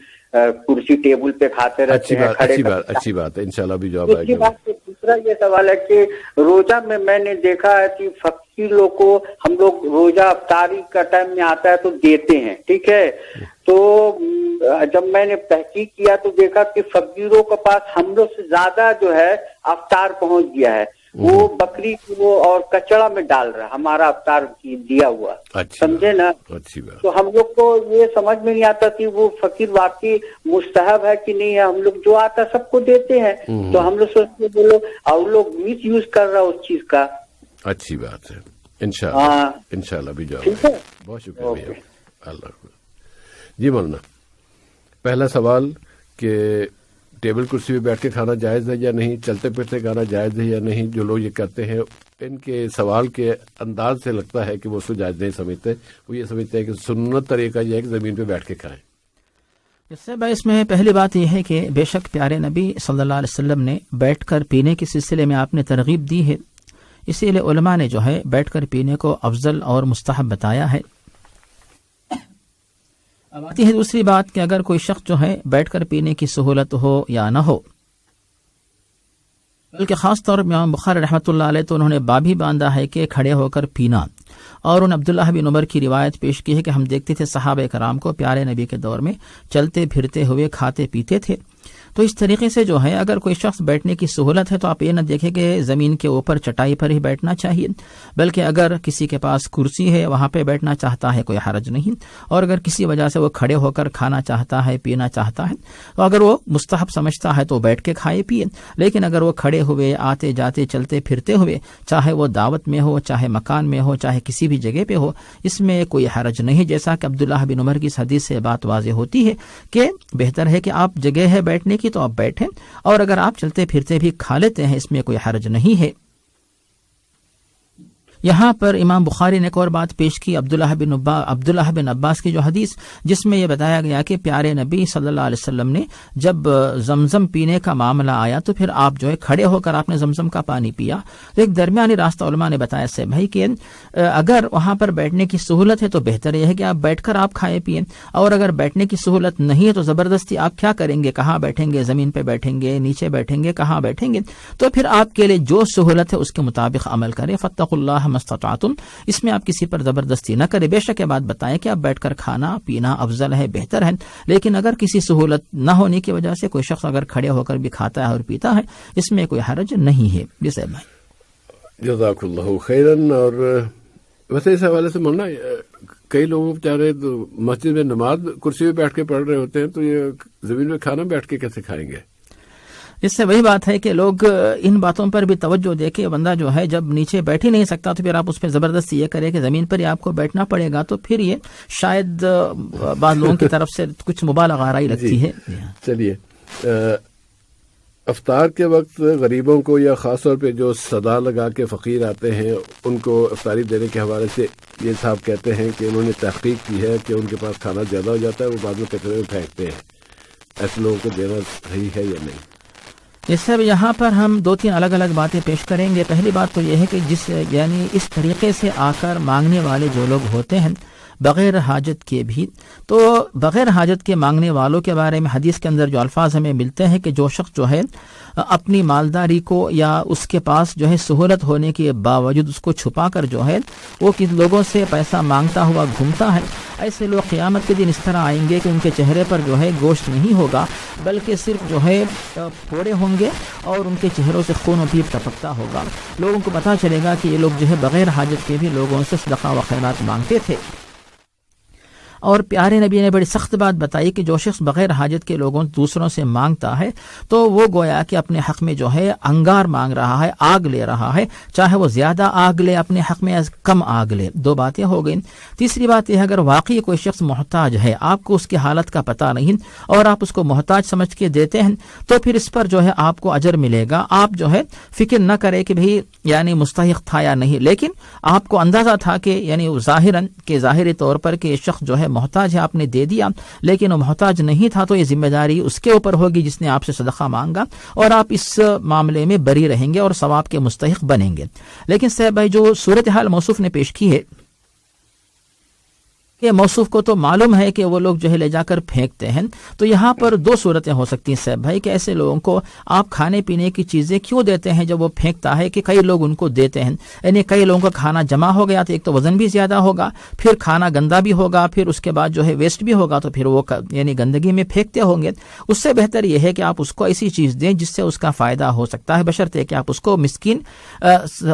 کرسی ٹیبل پہ کھاتے رہتے ہیں. اچھی بات ہے، انشاءاللہ بھی جواب آئے گا. دوسرا یہ سوال ہے کہ روزہ میں نے دیکھا ہے کہ فقیر لوگ کو ہم لوگ روزہ افطاری کا ٹائم میں آتا ہے تو دیتے ہیں، ٹھیک ہے، تو جب میں نے تحقیق کیا تو دیکھا کہ فقیروں کے پاس ہم لوگ سے زیادہ جو ہے افطار پہنچ گیا ہے، وہ بکری کو اور کچڑا میں ڈال رہا ہمارا افطار دیا ہوا، سمجھے نا. تو ہم لوگ کو یہ سمجھ میں نہیں آتا کہ وہ فقیر واقعی مستحب ہے کہ نہیں ہے. ہم لوگ جو آتا سب کو دیتے ہیں، تو ہم لوگ سوچتے بولو اور لوگ مس یوز کر رہا اس چیز کا. اچھی بات ہے، انشاءاللہ بھی جواب. بہت شکریہ، اللہ حافظ. جی مولانا، پہلا سوال کہ ٹیبل کرسی پہ بیٹھ کے کھانا جائز ہے یا نہیں، چلتے پھرتے کھانا جائز ہے یا نہیں. جو لوگ یہ کرتے ہیں ان کے سوال کے انداز سے لگتا ہے کہ وہ اس کو جائز نہیں سمجھتے، وہ یہ سمجھتے ہیں کہ سنت طریقہ یہ ہے کہ زمین پہ بیٹھ کے کھائیں. اس سے باعث میں پہلی بات یہ ہے کہ بے شک پیارے نبی صلی اللہ علیہ وسلم نے بیٹھ کر پینے کے سلسلے میں آپ نے ترغیب دی ہے، اسی لیے علماء نے جو ہے بیٹھ کر پینے کو افضل اور مستحب بتایا ہے. اب آتی ہے دوسری بات کہ اگر کوئی شخص جو ہے بیٹھ کر پینے کی سہولت ہو یا نہ ہو، بلکہ خاص طور پر امام بخاری رحمۃ اللہ علیہ تو انہوں نے باب ہی باندھا ہے کہ کھڑے ہو کر پینا. اور ان عبداللہ بن عمر کی روایت پیش کی ہے کہ ہم دیکھتے تھے صحابہ کرام کو پیارے نبی کے دور میں چلتے پھرتے ہوئے کھاتے پیتے تھے. تو اس طریقے سے جو ہے اگر کوئی شخص بیٹھنے کی سہولت ہے تو آپ یہ نہ دیکھیں کہ زمین کے اوپر چٹائی پر ہی بیٹھنا چاہیے، بلکہ اگر کسی کے پاس کرسی ہے وہاں پہ بیٹھنا چاہتا ہے کوئی حرج نہیں. اور اگر کسی وجہ سے وہ کھڑے ہو کر کھانا چاہتا ہے پینا چاہتا ہے تو اگر وہ مستحب سمجھتا ہے تو بیٹھ کے کھائے پیے. لیکن اگر وہ کھڑے ہوئے آتے جاتے چلتے پھرتے ہوئے، چاہے وہ دعوت میں ہو، چاہے مکان میں ہو، چاہے کسی بھی جگہ پہ ہو، اس میں کوئی حرج نہیں. جیسا کہ عبداللہ بن عمر کی حدیث سے بات واضح ہوتی ہے کہ بہتر ہے کہ آپ جگہ ہے بیٹھنے کی تو آپ بیٹھیں، اور اگر آپ چلتے پھرتے بھی کھا لیتے ہیں اس میں کوئی حرج نہیں ہے. یہاں پر امام بخاری نے ایک اور بات پیش کی، عبداللہ بن عباس کی جو حدیث، جس میں یہ بتایا گیا کہ پیارے نبی صلی اللہ علیہ وسلم نے جب زمزم پینے کا معاملہ آیا تو پھر آپ جو ہے کھڑے ہو کر آپ نے زمزم کا پانی پیا. تو ایک درمیانی راستہ علماء نے بتایا سے بھائی کہ اگر وہاں پر بیٹھنے کی سہولت ہے تو بہتر یہ ہے کہ آپ بیٹھ کر آپ کھائے پیئیں، اور اگر بیٹھنے کی سہولت نہیں ہے تو زبردستی آپ کیا کریں گے، کہاں بیٹھیں گے، زمین پہ بیٹھیں گے، نیچے بیٹھیں گے، کہاں بیٹھیں گے. تو پھر آپ کے لیے جو سہولت ہے اس کے مطابق عمل کریں. فاتقوا اللہ ما استطعتم، اس میں آپ کسی پر زبردستی نہ کریں. بے شک یہ بات بتائیں کہ آپ بیٹھ کر کھانا پینا افضل ہے، بہتر ہے. لیکن اگر کسی سہولت نہ ہونے کی وجہ سے کوئی شخص اگر کھڑے ہو کر بھی کھاتا ہے اور پیتا ہے اس میں کوئی حرج نہیں ہے. جی صاحب بھائی، جزاک اللہ خیرن. اور ویسے اس حوالے سے مولانا کئی لوگ بیچارے مسجد میں نماز کرسی پہ بیٹھ کے پڑھ رہے ہوتے ہیں، تو یہ زمین میں کھانا بیٹھ کے کیسے کھائیں گے؟ اس سے وہی بات ہے کہ لوگ ان باتوں پر بھی توجہ دے کے بندہ جو ہے جب نیچے بیٹھ ہی نہیں سکتا تو پھر آپ اس پہ زبردستی یہ کرے کہ زمین پر ہی آپ کو بیٹھنا پڑے گا، تو پھر یہ شاید بعض لوگوں کی طرف سے کچھ مبالغہ آرائی لگتی ہے. چلیے، افطار کے وقت غریبوں کو یا خاص طور پہ جو صدا لگا کے فقیر آتے ہیں ان کو افطاری دینے کے حوالے سے یہ صاحب کہتے ہیں کہ انہوں نے تحقیق کی ہے کہ ان کے پاس کھانا زیادہ ہو جاتا ہے، وہ بعد میں کچرے میں پھینکتے ہیں. ایسے لوگوں کو دینا صحیح ہے یا نہیں؟ اس سے یہاں پر ہم دو تین الگ الگ باتیں پیش کریں گے. پہلی بات تو یہ ہے کہ یعنی اس طریقے سے آ کر مانگنے والے جو لوگ ہوتے ہیں بغیر حاجت کے بھی، تو بغیر حاجت کے مانگنے والوں کے بارے میں حدیث کے اندر جو الفاظ ہمیں ملتے ہیں کہ جو شخص جو ہے اپنی مالداری کو یا اس کے پاس جو ہے سہولت ہونے کے باوجود اس کو چھپا کر جو ہے وہ کن لوگوں سے پیسہ مانگتا ہوا گھومتا ہے، ایسے لوگ قیامت کے دن اس طرح آئیں گے کہ ان کے چہرے پر جو ہے گوشت نہیں ہوگا بلکہ صرف جو ہے پھوڑے ہوں گے اور ان کے چہروں سے خون و پیپ ٹپکتا ہوگا. لوگوں کو پتہ چلے گا کہ یہ لوگ جو ہے بغیر حاجت کے بھی لوگوں سے صدقہ و خیرات مانگتے تھے. اور پیارے نبی نے بڑی سخت بات بتائی کہ جو شخص بغیر حاجت کے لوگوں دوسروں سے مانگتا ہے تو وہ گویا کہ اپنے حق میں جو ہے انگار مانگ رہا ہے، آگ لے رہا ہے، چاہے وہ زیادہ آگ لے اپنے حق میں کم آگ لے۔ دو باتیں ہو گئیں۔ تیسری بات یہ ہے اگر واقعی کوئی شخص محتاج ہے، آپ کو اس کی حالت کا پتہ نہیں اور آپ اس کو محتاج سمجھ کے دیتے ہیں تو پھر اس پر جو ہے آپ کو اجر ملے گا۔ آپ جو ہے فکر نہ کرے کہ بھئی یعنی مستحق تھا یا نہیں، لیکن آپ کو اندازہ تھا کہ یعنی ظاہراً کہ ظاہری طور پر کہ یہ شخص جو ہے محتاج ہے، آپ نے دے دیا، لیکن وہ محتاج نہیں تھا تو یہ ذمہ داری اس کے اوپر ہوگی جس نے آپ سے صدقہ مانگا، اور آپ اس معاملے میں بری رہیں گے اور ثواب کے مستحق بنیں گے۔ لیکن صاحب بھائی جو صورتحال موصوف نے پیش کی ہے کہ موصوف کو تو معلوم ہے کہ وہ لوگ جو ہے لے جا کر پھینکتے ہیں، تو یہاں پر دو صورتیں ہو سکتی ہیں صاحب بھائی کہ ایسے لوگوں کو آپ کھانے پینے کی چیزیں کیوں دیتے ہیں جب وہ پھینکتا ہے، کہ کئی لوگ ان کو دیتے ہیں، یعنی کئی لوگوں کا کھانا جمع ہو گیا تو ایک تو وزن بھی زیادہ ہوگا، پھر کھانا گندا بھی ہوگا، پھر اس کے بعد جو ہے ویسٹ بھی ہوگا، تو پھر وہ یعنی گندگی میں پھینکتے ہوں گے۔ اس سے بہتر یہ ہے کہ آپ اس کو ایسی چیز دیں جس سے اس کا فائدہ ہو سکتا ہے، بشرطے کہ آپ اس کو مسکین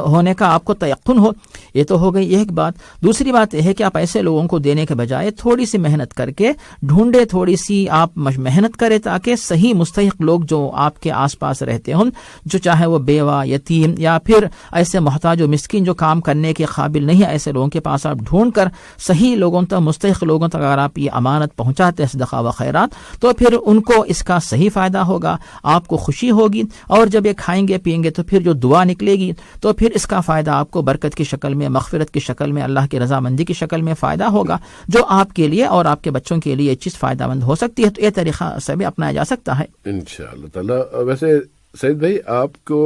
ہونے کا آپ کو تیقن ہو۔ یہ تو ہو گئی ایک بات۔ دوسری بات یہ ہے کہ آپ ایسے لوگوں کو دینے کے بجائے تھوڑی سی محنت کر کے ڈھونڈے، تھوڑی سی آپ محنت کریں تاکہ صحیح مستحق لوگ جو آپ کے آس پاس رہتے ہوں، جو چاہے وہ بیوہ، یتیم یا پھر ایسے محتاج و مسکین جو کام کرنے کے قابل نہیں، ایسے لوگوں کے پاس آپ ڈھونڈ کر صحیح لوگوں تک، مستحق لوگوں تک اگر آپ یہ امانت پہنچاتے ہیں صدقہ و خیرات، تو پھر ان کو اس کا صحیح فائدہ ہوگا، آپ کو خوشی ہوگی، اور جب یہ کھائیں گے پیئیں گے تو پھر جو دعا نکلے گی تو پھر اس کا فائدہ آپ کو برکت کی شکل میں، مغفرت کی شکل میں، اللہ کی رضامندی کی شکل میں فائدہ ہوگا، جو آپ کے لیے اور آپ کے بچوں کے لیے یہ چیز فائدہ مند ہو سکتی ہے۔ تو یہ طریقہ سے بھی اپنایا جا سکتا ہے انشاءاللہ تعالی۔ ویسے سید بھائی، آپ کو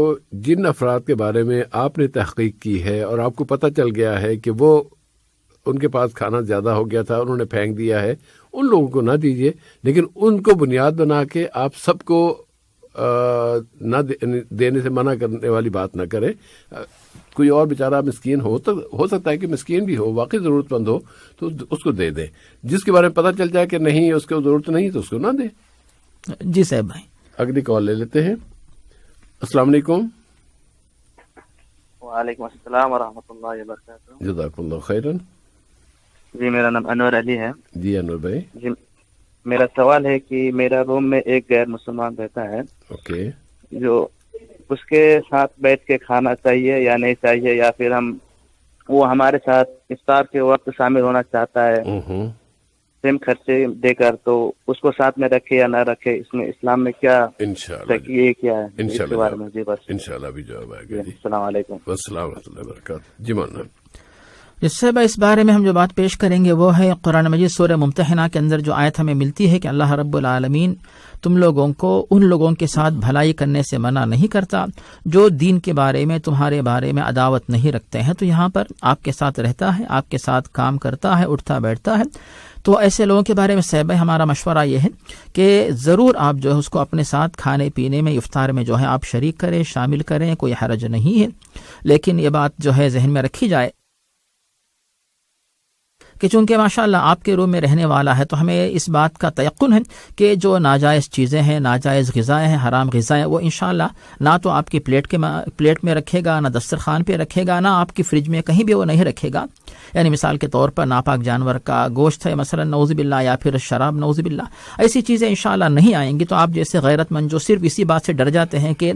جن افراد کے بارے میں آپ نے تحقیق کی ہے اور آپ کو پتہ چل گیا ہے کہ وہ ان کے پاس کھانا زیادہ ہو گیا تھا، انہوں نے پھینک دیا ہے، ان لوگوں کو نہ دیجیے، لیکن ان کو بنیاد بنا کے آپ سب کو نہ دینے سے منع کرنے والی بات نہ کریں۔ کوئی اور بیچارہ مسکین ہو سکتا ہے کہ مسکین بھی ہو، واقعی ضرورت مند ہو، تو اس کو دے دیں۔ جس کے بارے میں پتہ چل جائے کہ نہیں اس کو ضرورت نہیں تو اس کو نہ دیں۔ جی صاحب بھائی، اگلی کال لے لیتے ہیں۔ السلام علیکم۔ وعلیکم السلام ورحمۃ اللہ وبرکاتہ۔ جزاک اللہ خیرن۔ جی میرا نام انور علی ہے۔ جی انور بھائی، جی میرا سوال ہے کہ میرا روم میں ایک غیر مسلمان رہتا ہے، اوکے، جو اس کے ساتھ بیٹھ کے کھانا چاہیے یا نہیں چاہیے، یا پھر وہ ہمارے ساتھ افطار کے وقت شامل ہونا چاہتا ہے سیم خرچے دے کر، تو اس کو ساتھ میں رکھے یا نہ رکھے، اس میں اسلام میں کیا یہ کیا ہے اس کے بارے میں؟ جی بس انشاءاللہ بھی جواب آئے گا۔ السلام علیکم۔ السلام ورحمۃ اللہ وبرکاتہ۔ جی مولانا، جس سے اس بارے میں ہم جو بات پیش کریں گے وہ ہے قرآن مجید سورہ ممتحنہ کے اندر جو آیت ہمیں ملتی ہے کہ اللہ رب العالمین تم لوگوں کو ان لوگوں کے ساتھ بھلائی کرنے سے منع نہیں کرتا جو دین کے بارے میں تمہارے بارے میں عداوت نہیں رکھتے ہیں۔ تو یہاں پر آپ کے ساتھ رہتا ہے، آپ کے ساتھ کام کرتا ہے، اٹھتا بیٹھتا ہے، تو ایسے لوگوں کے بارے میں صاحب ہمارا مشورہ یہ ہے کہ ضرور آپ جو ہے اس کو اپنے ساتھ کھانے پینے میں، افطار میں جو ہے آپ شریک کریں، شامل کریں، کوئی حرج نہیں ہے، لیکن یہ بات جو ہے ذہن میں رکھی جائے کہ چونکہ ماشاءاللہ آپ کے روم میں رہنے والا ہے تو ہمیں اس بات کا تیقن ہے کہ جو ناجائز چیزیں ہیں، ناجائز غذائیں ہیں، حرام غذائیں، وہ انشاءاللہ نہ تو آپ کی پلیٹ میں رکھے گا، نہ دسترخوان پہ رکھے گا، نہ آپ کی فریج میں کہیں بھی وہ نہیں رکھے گا۔ یعنی مثال کے طور پر ناپاک جانور کا گوشت ہے مثلا نعوذ باللہ، یا پھر شراب نعوذ باللہ، ایسی چیزیں انشاءاللہ نہیں آئیں گی۔ تو آپ جیسے غیرت مند جو صرف اسی بات سے ڈر جاتے ہیں کہ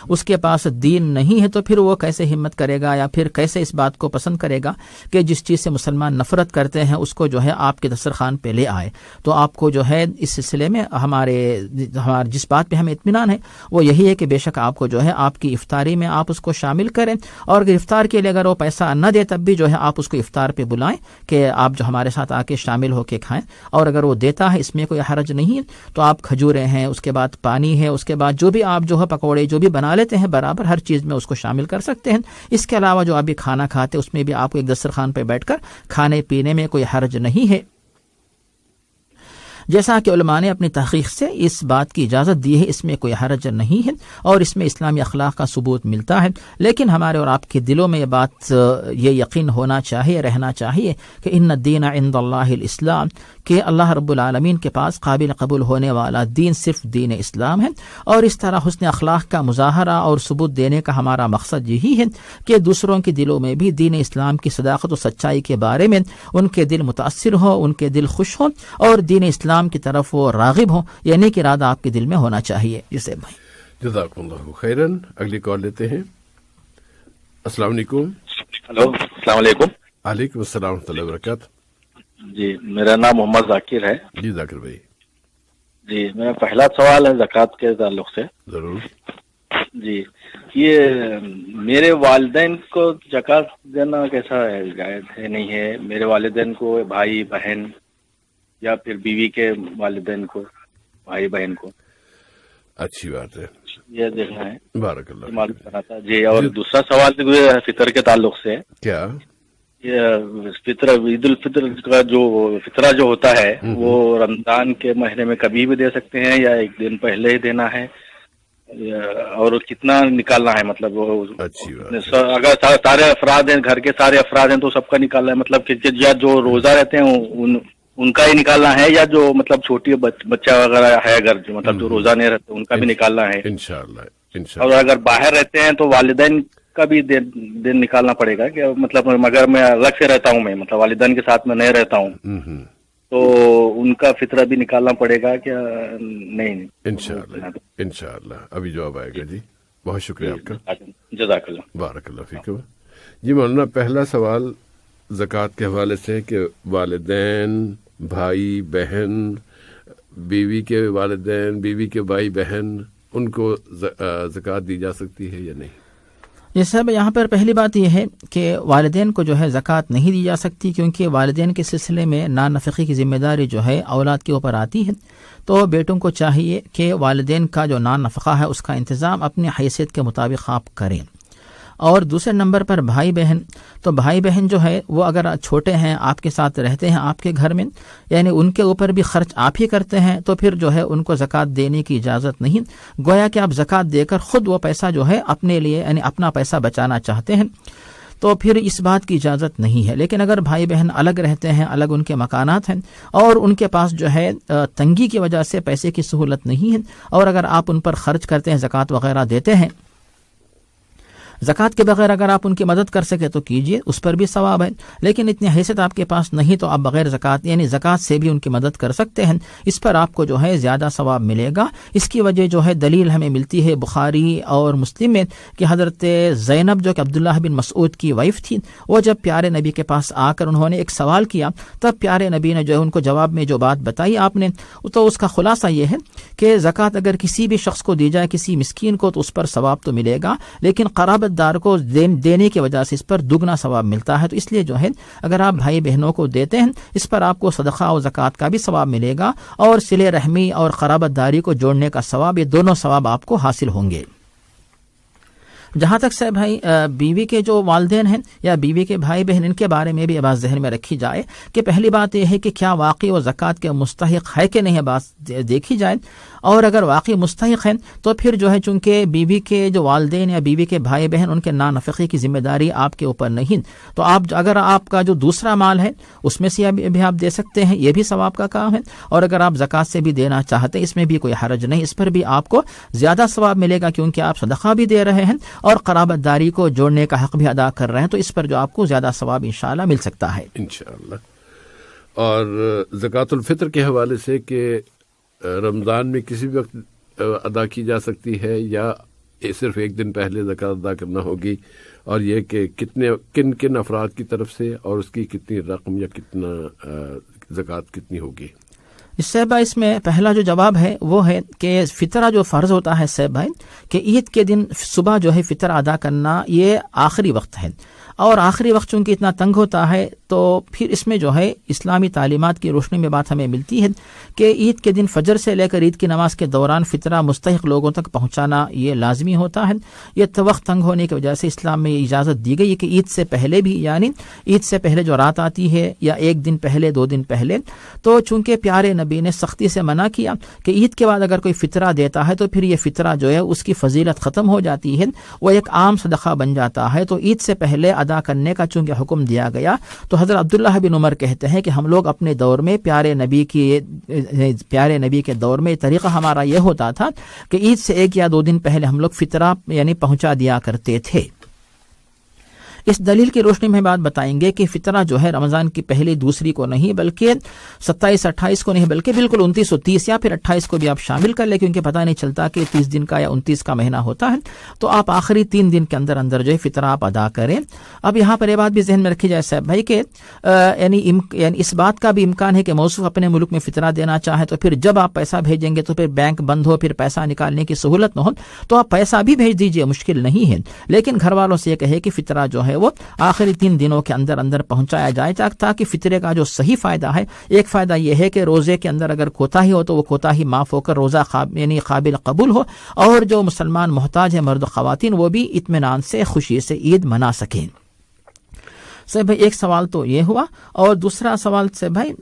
اس کے پاس دین نہیں ہے، تو پھر وہ کیسے ہمت کرے گا یا پھر کیسے اس بات کو پسند کرے گا کہ جس چیز سے مسلمان نفرت کرتے ہیں اس کو جو ہے آپ کے دسترخوان پہ لے آئے۔ تو آپ کو جو ہے اس سلسلے میں ہمارے جس بات پہ ہمیں اطمینان ہے وہ یہی ہے کہ بے شک آپ کو جو ہے آپ کی افطاری میں آپ اس کو شامل کریں، اور اگر افطار کے لیے اگر وہ پیسہ نہ دے تب بھی جو ہے آپ اس کو افطار پہ بلائیں کہ آپ جو ہمارے ساتھ آ کے شامل ہو کے کھائیں، اور اگر وہ دیتا ہے اس میں کوئی حرج نہیں ہے تو آپ کھجوریں ہیں، اس کے بعد پانی ہے، اس کے بعد جو بھی آپ جو ہے پکوڑے جو بھی بنا لیتے ہیں برابر ہر چیز میں اس کو شامل کر سکتے ہیں۔ اس کے علاوہ جو آپ بھی کھانا کھاتے اس میں بھی آپ کو ایک دسترخوان پہ بیٹھ کر کھانے پینے میں کوئی حرج نہیں ہے۔ جیسا کہ علماء نے اپنی تحقیق سے اس بات کی اجازت دی ہے، اس میں کوئی حرج نہیں ہے اور اس میں اسلامی اخلاق کا ثبوت ملتا ہے، لیکن ہمارے اور آپ کے دلوں میں یہ بات یہ یقین ہونا چاہیے، رہنا چاہیے کہ ان الدین عند اللہ الاسلام، کہ اللہ رب العالمین کے پاس قابل قبول ہونے والا دین صرف دین اسلام ہے، اور اس طرح حسن اخلاق کا مظاہرہ اور ثبوت دینے کا ہمارا مقصد یہی ہے کہ دوسروں کے دلوں میں بھی دین اسلام کی صداقت و سچائی کے بارے میں ان کے دل متاثر ہو، ان کے دل خوش ہو اور دین اسلام کی طرف وہ راغب ہو، یعنی کہ ارادہ آپ کے دل میں ہونا چاہیے۔ جسے بھائی جزاکم اللہ خیرن۔ اگلی کال لیتے ہیں۔ السلام علیکم۔ ہلو، السلام علیکم۔ وعلیکم السلام ورحمۃ اللہ وبرکاتہ۔ جی، میرا نام محمد ذاکر ہے۔ جی ذاکر بھائی۔ جی، میرا پہلا سوال ہے زکوٰۃ کے تعلق سے۔ ضرور۔ جی، یہ میرے والدین کو زکوٰۃ دینا کیسا ہے، جائز ہے نہیں ہے؟ میرے والدین کو، بھائی بہن یا پھر بیوی کے والدین کو، بھائی بہن کو؟ اچھی بات ہے، یہ دیکھنا ہے، بارک اللہ معلوم کرنا تھا جی۔ اور دوسرا سوال فطر کے تعلق سے۔ کیا یہ فطر، عید الفطر کا جو فطرہ جو ہوتا ہے وہ رمضان کے مہینے میں کبھی بھی دے سکتے ہیں یا ایک دن پہلے ہی دینا ہے، اور کتنا نکالنا ہے؟ مطلب وہ اگر سارے افراد ہیں، گھر کے سارے افراد ہیں تو سب کا نکالنا ہے، مطلب کہ یا جو روزہ رہتے ہیں ان کا ہی نکالنا ہے، یا جو مطلب چھوٹی بچہ وغیرہ ہے اگر جو مطلب جو روزہ نہیں رہتے ان کا بھی نکالنا ہے؟ انشاءاللہ۔ اور اگر باہر رہتے ہیں تو والدین کا بھی دن نکالنا پڑے گا کہ مطلب مگر میں الگ سے رہتا ہوں، میں مطلب والدین کے ساتھ میں نہیں رہتا ہوں تو ان کا فطرہ بھی نکالنا پڑے گا کیا؟ نہیں؟ انشاءاللہ ابھی جواب آئے گا جی۔ بہت شکریہ آپ کا، جزاک اللہ، بارک اللہ فیکم۔ جی مولانا، پہلا سوال زکوٰۃ کے حوالے سے کہ والدین، بھائی بہن، بیوی کے والدین، بیوی کے بھائی بہن، ان کو زکوٰۃ دی جا سکتی ہے یا نہیں؟ یہ صاحب، یہاں پر پہلی بات یہ ہے کہ والدین کو جو ہے زکوٰۃ نہیں دی جا سکتی، کیونکہ والدین کے سلسلے میں نان نفقی کی ذمہ داری جو ہے اولاد کے اوپر آتی ہے، تو بیٹوں کو چاہیے کہ والدین کا جو نان نفقہ ہے اس کا انتظام اپنی حیثیت کے مطابق آپ کریں۔ اور دوسرے نمبر پر بھائی بہن، تو بھائی بہن جو ہے وہ اگر چھوٹے ہیں، آپ کے ساتھ رہتے ہیں آپ کے گھر میں، یعنی ان کے اوپر بھی خرچ آپ ہی کرتے ہیں، تو پھر جو ہے ان کو زکوٰۃ دینے کی اجازت نہیں، گویا کہ آپ زکوٰۃ دے کر خود وہ پیسہ جو ہے اپنے لیے یعنی اپنا پیسہ بچانا چاہتے ہیں، تو پھر اس بات کی اجازت نہیں ہے۔ لیکن اگر بھائی بہن الگ رہتے ہیں، الگ ان کے مکانات ہیں اور ان کے پاس جو ہے تنگی کی وجہ سے پیسے کی سہولت نہیں ہے، اور اگر آپ ان پر خرچ کرتے ہیں، زکوٰۃ وغیرہ دیتے ہیں، زکوٰۃ کے بغیر اگر آپ ان کی مدد کر سکے تو کیجئے، اس پر بھی ثواب ہے، لیکن اتنی حیثیت آپ کے پاس نہیں تو آپ بغیر زکوٰۃ یعنی زکوٰۃ سے بھی ان کی مدد کر سکتے ہیں، اس پر آپ کو جو ہے زیادہ ثواب ملے گا۔ اس کی وجہ جو ہے دلیل ہمیں ملتی ہے بخاری اور مسلم میں کہ حضرت زینب جو کہ عبداللہ بن مسعود کی وائف تھی، وہ جب پیارے نبی کے پاس آ کر انہوں نے ایک سوال کیا، تب پیارے نبی نے جو ہے ان کو جواب میں جو بات بتائی آپ نے، تو اس کا خلاصہ یہ ہے کہ زکوٰۃ اگر کسی بھی شخص کو دی جائے، کسی مسکین کو، تو اس پر ثواب تو ملے گا، لیکن قرابت دار کو دینے کی وجہ سے اس پر دگنا ثواب ملتا ہے۔ تو اس لیے جو ہے اگر آپ بھائی بہنوں کو دیتے ہیں، اس پر آپ کو صدقہ اور زکوٰۃ کا بھی ثواب ملے گا، اور صلہ رحمی اور قرابت داری کو جوڑنے کا ثواب، یہ دونوں ثواب آپ کو حاصل ہوں گے۔ جہاں تک سے بھائی بیوی کے جو والدین ہیں یا بیوی کے بھائی بہن، ان کے بارے میں بھی بات ذہن میں رکھی جائے کہ پہلی بات یہ ہے کہ کیا واقعی وہ زکوٰۃ کے مستحق ہے کہ نہیں، بات دیکھی جائے، اور اگر واقعی مستحق ہیں تو پھر جو ہے چونکہ بیوی کے جو والدین یا بیوی کے بھائی بہن، ان کے نان نفقے کی ذمہ داری آپ کے اوپر نہیں، تو آپ اگر آپ کا جو دوسرا مال ہے اس میں سے بھی آپ دے سکتے ہیں، یہ بھی ثواب کا کام ہے، اور اگر آپ زکوٰۃ سے بھی دینا چاہتے ہیں اس میں بھی کوئی حرج نہیں، اس پر بھی آپ کو زیادہ ثواب ملے گا، کیونکہ آپ صدقہ بھی دے رہے ہیں اور قرابت داری کو جوڑنے کا حق بھی ادا کر رہے ہیں، تو اس پر جو آپ کو زیادہ ثواب انشاءاللہ مل سکتا ہے انشاءاللہ۔ اور زکوٰۃ الفطر کے حوالے سے کہ رمضان میں کسی بھی وقت ادا کی جا سکتی ہے یا صرف ایک دن پہلے زکوٰۃ ادا کرنا ہوگی، اور یہ کہ کن افراد کی طرف سے اور اس کی کتنی رقم یا کتنا زکوٰۃ کتنی ہوگی؟ اس سے بھائی اس میں پہلا جو جواب ہے وہ ہے کہ فطرہ جو فرض ہوتا ہے سے بھائی کہ عید کے دن صبح جو ہے فطر ادا کرنا یہ آخری وقت ہے، اور آخری وقت چونکہ اتنا تنگ ہوتا ہے تو پھر اس میں جو ہے اسلامی تعلیمات کی روشنی میں بات ہمیں ملتی ہے کہ عید کے دن فجر سے لے کر عید کی نماز کے دوران فطرہ مستحق لوگوں تک پہنچانا یہ لازمی ہوتا ہے۔ یہ وقت تنگ ہونے کی وجہ سے اسلام میں یہ اجازت دی گئی ہے کہ عید سے پہلے بھی، یعنی عید سے پہلے جو رات آتی ہے یا ایک دن پہلے، 2 دن پہلے، تو چونکہ پیارے نبی نبی نے سختی سے منع کیا کہ عید کے بعد اگر کوئی فطرہ دیتا ہے تو پھر یہ فطرہ جو ہے اس کی فضیلت ختم ہو جاتی ہے، وہ ایک عام صدقہ بن جاتا ہے، تو عید سے پہلے ادا کرنے کا چونکہ حکم دیا گیا تو حضرت عبداللہ بن عمر کہتے ہیں کہ ہم لوگ اپنے دور میں پیارے نبی کے دور میں طریقہ ہمارا یہ ہوتا تھا کہ عید سے 1 یا 2 دن پہلے ہم لوگ فطرہ یعنی پہنچا دیا کرتے تھے۔ اس دلیل کی روشنی میں بات بتائیں گے کہ فطرہ جو ہے رمضان کی پہلی دوسری کو نہیں بلکہ 27-28 کو نہیں بلکہ بالکل 29 اور 30 یا پھر 28 کو بھی آپ شامل کر لیں، کیونکہ پتہ نہیں چلتا کہ 30 دن کا یا 29 کا مہینہ ہوتا ہے، تو آپ آخری 3 دن کے اندر اندر جو ہے فطرہ آپ ادا کریں۔ اب یہاں پر یہ بات بھی ذہن میں رکھی جائے صاحب بھائی کہ یعنی اس بات کا بھی امکان ہے کہ موصوف اپنے ملک میں فطرہ دینا چاہے تو پھر جب آپ پیسہ بھیجیں گے تو پھر بینک بند ہو، پھر پیسہ نکالنے کی سہولت نہ ہو، تو آپ پیسہ بھی بھیج دیجئے، مشکل نہیں ہے، لیکن گھر والوں سے یہ کہے کہ فطرہ جو ہے وہ آخری 3 دنوں کے اندر اندر پہنچایا جائے، تاکہ فطرے کا جو صحیح فائدہ ہے، ایک فائدہ یہ ہے کہ روزے کے اندر اگر کوتاہی ہو تو وہ کوتاہی معاف ہو کر روزہ یعنی قابل قبول ہو، اور جو مسلمان محتاج ہیں مرد و خواتین وہ بھی اطمینان سے خوشی سے عید منا سکیں۔ صاحب بھائی ایک سوال تو یہ ہوا، اور دوسرا سوال سے بھائی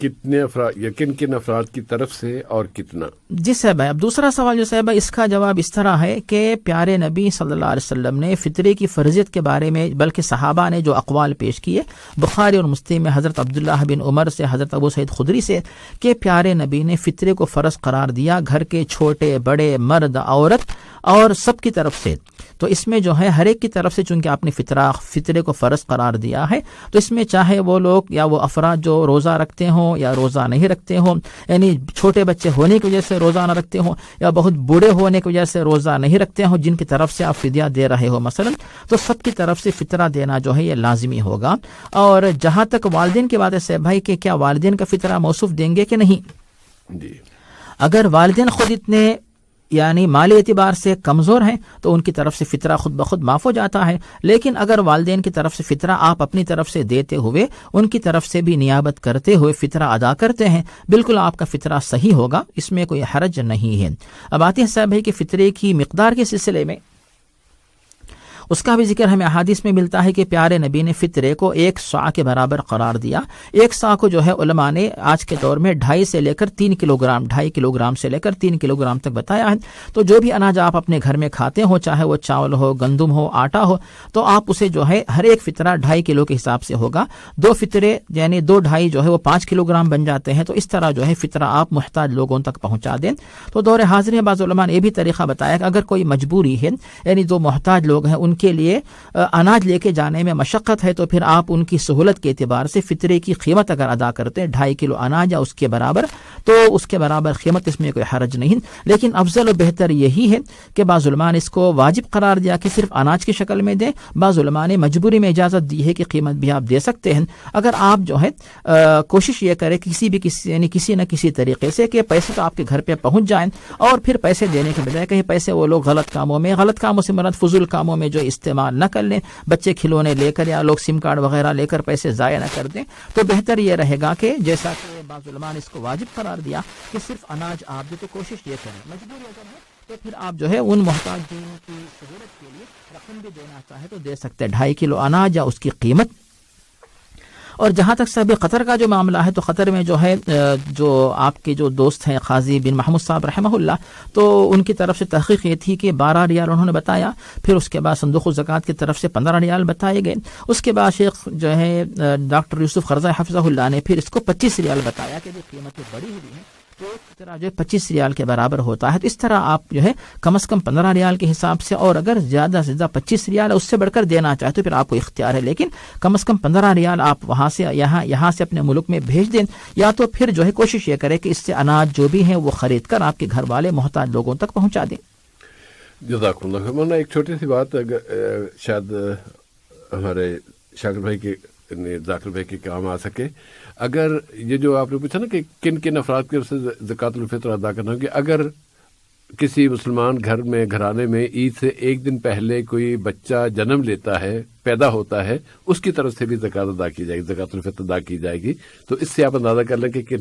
کتنے افراد یا کن افراد کی طرف سے اور کتنا؟ جی صاحب، اب دوسرا سوال جو صاحب اس کا جواب اس طرح ہے کہ پیارے نبی صلی اللہ علیہ وسلم نے فطرے کی فرضیت کے بارے میں بلکہ صحابہ نے جو اقوال پیش کیے بخاری اور مسلم میں حضرت عبداللہ بن عمر سے، حضرت ابو سعید خدری سے، کہ پیارے نبی نے فطرے کو فرض قرار دیا گھر کے چھوٹے بڑے مرد عورت اور سب کی طرف سے، تو اس میں جو ہے ہر ایک کی طرف سے چونکہ آپ نے فطرے کو فرض قرار دیا ہے، تو اس میں چاہے وہ لوگ یا وہ افراد جو روزہ رکھتے ہوں یا روزہ نہیں رکھتے ہوں، یعنی چھوٹے بچے ہونے کی وجہ سے روزہ نہ رکھتے ہوں یا بہت بوڑھے ہونے کی وجہ سے روزہ نہیں رکھتے ہوں، جن کی طرف سے آپ فدیہ دے رہے ہو مثلا، تو سب کی طرف سے فطرہ دینا جو ہے یہ لازمی ہوگا۔ اور جہاں تک والدین کی بات ہے صاحب بھائی کہ کیا والدین کا فطرہ موصوف دیں گے کہ نہیں، جی اگر والدین خود اتنے یعنی مالی اعتبار سے کمزور ہیں تو ان کی طرف سے فطرہ خود بخود معاف ہو جاتا ہے، لیکن اگر والدین کی طرف سے فطرہ آپ اپنی طرف سے دیتے ہوئے ان کی طرف سے بھی نیابت کرتے ہوئے فطرہ ادا کرتے ہیں، بالکل آپ کا فطرہ صحیح ہوگا، اس میں کوئی حرج نہیں ہے۔ اب آتے ہیں صاحب بھائی کہ فطرے کی مقدار کے سلسلے میں اس کا بھی ذکر ہمیں احادیث میں ملتا ہے کہ پیارے نبی نے فطرے کو 1 صاع کے برابر قرار دیا۔ 1 صاع کو جو ہے علماء نے آج کے دور میں 2.5 سے لے کر 3 کلو گرام، 2.5 کلو گرام سے لے کر 3 کلو گرام تک بتایا ہے۔ تو جو بھی اناج آپ اپنے گھر میں کھاتے ہو، چاہے وہ چاول ہو، گندم ہو، آٹا ہو، تو آپ اسے جو ہے ہر ایک فطرہ 2.5 کلو کے حساب سے ہوگا، 2 فطرے یعنی 2 2.5 جو ہے وہ 5 کلو گرام بن جاتے ہیں، تو اس طرح جو ہے فطرہ آپ محتاج لوگوں تک پہنچا دیں۔ تو دور حاضر میں بعض علماء نے یہ بھی طریقہ بتایا کہ اگر کوئی مجبوری ہے، یعنی جو محتاج لوگ ہیں ان کے لیے اناج لے کے جانے میں مشقت ہے، تو پھر آپ ان کی سہولت کے اعتبار سے فطرے کی قیمت اگر ادا کرتے ہیں 2.5 کلو اناج یا اس کے برابر، تو اس کے برابر قیمت، اس میں کوئی حرج نہیں۔ لیکن افضل و بہتر یہی ہے کہ بعض علماء نے اس کو واجب قرار دیا کہ صرف اناج کی شکل میں دیں، بعض علماء نے مجبوری میں اجازت دی ہے کہ قیمت بھی آپ دے سکتے ہیں۔ اگر آپ جو ہے کوشش یہ کریں یعنی کسی نہ کسی طریقے سے کہ پیسے تو آپ کے گھر پہ پہنچ جائیں، اور پھر پیسے دینے کے بجائے کہیں پیسے وہ لوگ غلط کاموں سے مراد فضول کاموں میں جو استعمال نہ کر لیں، بچے کھلونے لے کر یا لوگ سم کارڈ وغیرہ لے کر پیسے ضائع نہ کر دیں، تو بہتر یہ رہے گا کہ جیسا کہ بعض علماء نے اس کو واجب قرار دیا کہ صرف اناج آپ دے، تو کوشش یہ کریں، مجبوری اگر ہے تو پھر آپ جو ہے ان محتاجوں کی سہولت کے لیے رقم بھی دینا چاہے تو دے سکتے ہیں، 2.5 کلو اناج یا اس کی قیمت۔ اور جہاں تک صاحب قطر کا جو معاملہ ہے، تو قطر میں جو ہے جو آپ کے جو دوست ہیں قاضی بن محمود صاحب رحمہ اللہ، تو ان کی طرف سے تحقیق یہ تھی کہ 12 ریال انہوں نے بتایا، پھر اس کے بعد صندوق الزکوٰۃ کی طرف سے 15 ریال بتائے گئے، اس کے بعد شیخ جو ہے ڈاکٹر یوسف قرضائی حفظہ اللہ نے پھر اس کو 25 ریال بتایا کہ جو قیمتیں بڑی ہوئی ہیں تو اس طرح جو 25 ریال کے برابر ہوتا ہے۔ تو اس طرح آپ جو ہے کم از کم 15 ریال کے حساب سے، اور اگر زیادہ سے زیادہ 25 ریال اس سے بڑھ کر دینا چاہے تو پھر آپ کو اختیار ہے، لیکن کم از کم 15 ریال آپ وہاں سے یہاں سے اپنے ملک میں بھیج دیں، یا تو پھر جو ہے کوشش یہ کرے کہ اس سے اناج جو بھی ہیں وہ خرید کر آپ کے گھر والے محتاج لوگوں تک پہنچا دیں۔ جزاک اللہ خیر۔ مولانا ایک چھوٹی سی بات شاید ہمارے شاکر بھائی کے ذاکر بھائی کے کام آ سکے، اگر یہ جو آپ نے پوچھا نا کہ کن افراد کی طرف سے زکوٰۃ الفطر ادا کرنا ہوگی، اگر کسی مسلمان گھرانے میں عید سے 1 دن پہلے کوئی بچہ جنم لیتا ہے، پیدا ہوتا ہے، اس کی طرف سے بھی زکوٰۃ ادا کی جائے گی، زکوٰۃ الفطر ادا کی جائے گی، تو اس سے آپ اندازہ کر لیں کہ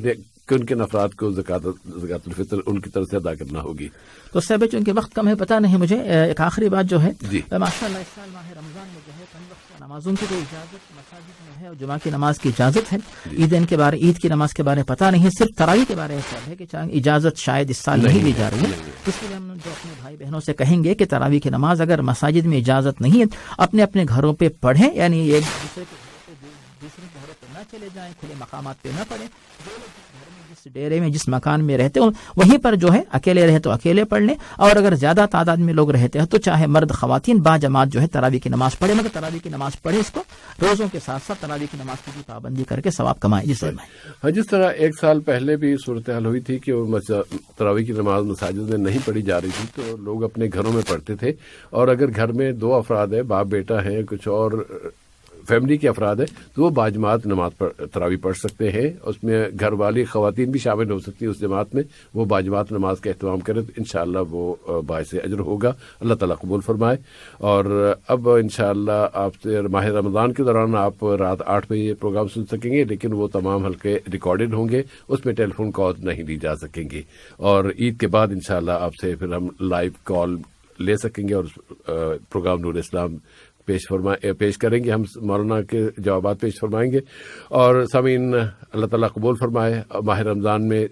کن کن افراد کو زکات الفطر ان کی طرف سے ادا کرنا ہوگی. تو صاحب چونکہ وقت کم ہے پتہ نہیں مجھے ایک آخری بات جو ہے ماشاء اللہ اس سال ماہ رمضان میں جو ہے 5 وقت نمازوں کی تو اجازت مساجد میں ہے اور جمعہ کی نماز کی اجازت ہے. عید کی نماز کے بارے میں پتہ نہیں, صرف تراویح کے بارے میں ہے کہ اجازت شاید اس سال نہیں دی جا رہی ہے. اس لیے ہم جو اپنے بھائی بہنوں سے کہیں گے کہ تراویح کی نماز اگر مساجد میں اجازت نہیں ہے اپنے اپنے گھروں پہ پڑھیں, یعنی ایک دوسرے کے گھروں پہ نہ چلے جائیں, کھلے مقامات پہ نہ پڑھیں. جس ڈیرے میں جس مکان میں رہتے ہو وہیں پر جو ہے اکیلے رہے تو اکیلے پڑھ لیں, اور اگر زیادہ تعداد میں لوگ رہتے ہیں تو چاہے مرد خواتین با جماعت جو ہے تراویح کی نماز پڑھے, مگر تراویح کی نماز پڑھے اس کو روزوں کے ساتھ ساتھ تراویح کی نماز کی بھی پابندی کر کے ثواب کمائیں. جس طرح ایک سال پہلے بھی صورتحال ہوئی تھی کہ تراویح کی نماز مساجد میں نہیں پڑھی جا رہی تھی تو لوگ اپنے گھروں میں پڑھتے تھے, اور اگر گھر میں 2 افراد ہیں, باپ بیٹا ہیں, کچھ اور فیملی کے افراد ہیں, تو وہ باجماعت نماز تراویح پڑھ سکتے ہیں. اس میں گھر والی خواتین بھی شامل ہو سکتی ہیں اس جماعت میں, وہ باجماعت نماز کا اہتمام کریں تو انشاءاللہ وہ باعث اجر ہوگا. اللہ تعالیٰ قبول فرمائے. اور اب انشاءاللہ آپ سے ماہ رمضان کے دوران آپ رات 8 بجے یہ پروگرام سن سکیں گے, لیکن وہ تمام حلقے ریکارڈڈ ہوں گے, اس میں ٹیلی فون کال نہیں دی جا سکیں گی. اور عید کے بعد انشاءاللہ آپ سے پھر ہم لائیو کال لے سکیں گے اور پروگرام نور اسلام پیش کریں گے. ہم مولانا کے جوابات پیش فرمائیں گے. اور سامعین اللہ تعالیٰ قبول فرمائے. ماہ رمضان میں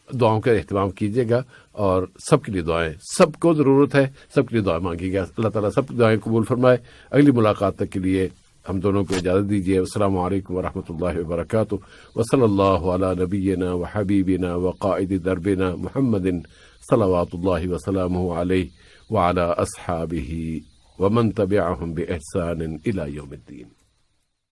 دعاؤں کا اہتمام کیجیے گا, اور سب کے لیے دعائیں, سب کو ضرورت ہے, سب کے لیے دعائیں مانگی گا. اللہ تعالیٰ سب دعائیں قبول فرمائے. اگلی ملاقات تک کے لیے ہم دونوں کو اجازت دیجیے. السلام علیکم ورحمۃ اللہ وبرکاتہ. وصلی اللہ علی نبینا و حبیبنا و قائد دربنا محمد صلوات اللہ وسلامہ علیہ وعلی اصحابہ ومن تبعهم بإحسان إلى يوم الدين.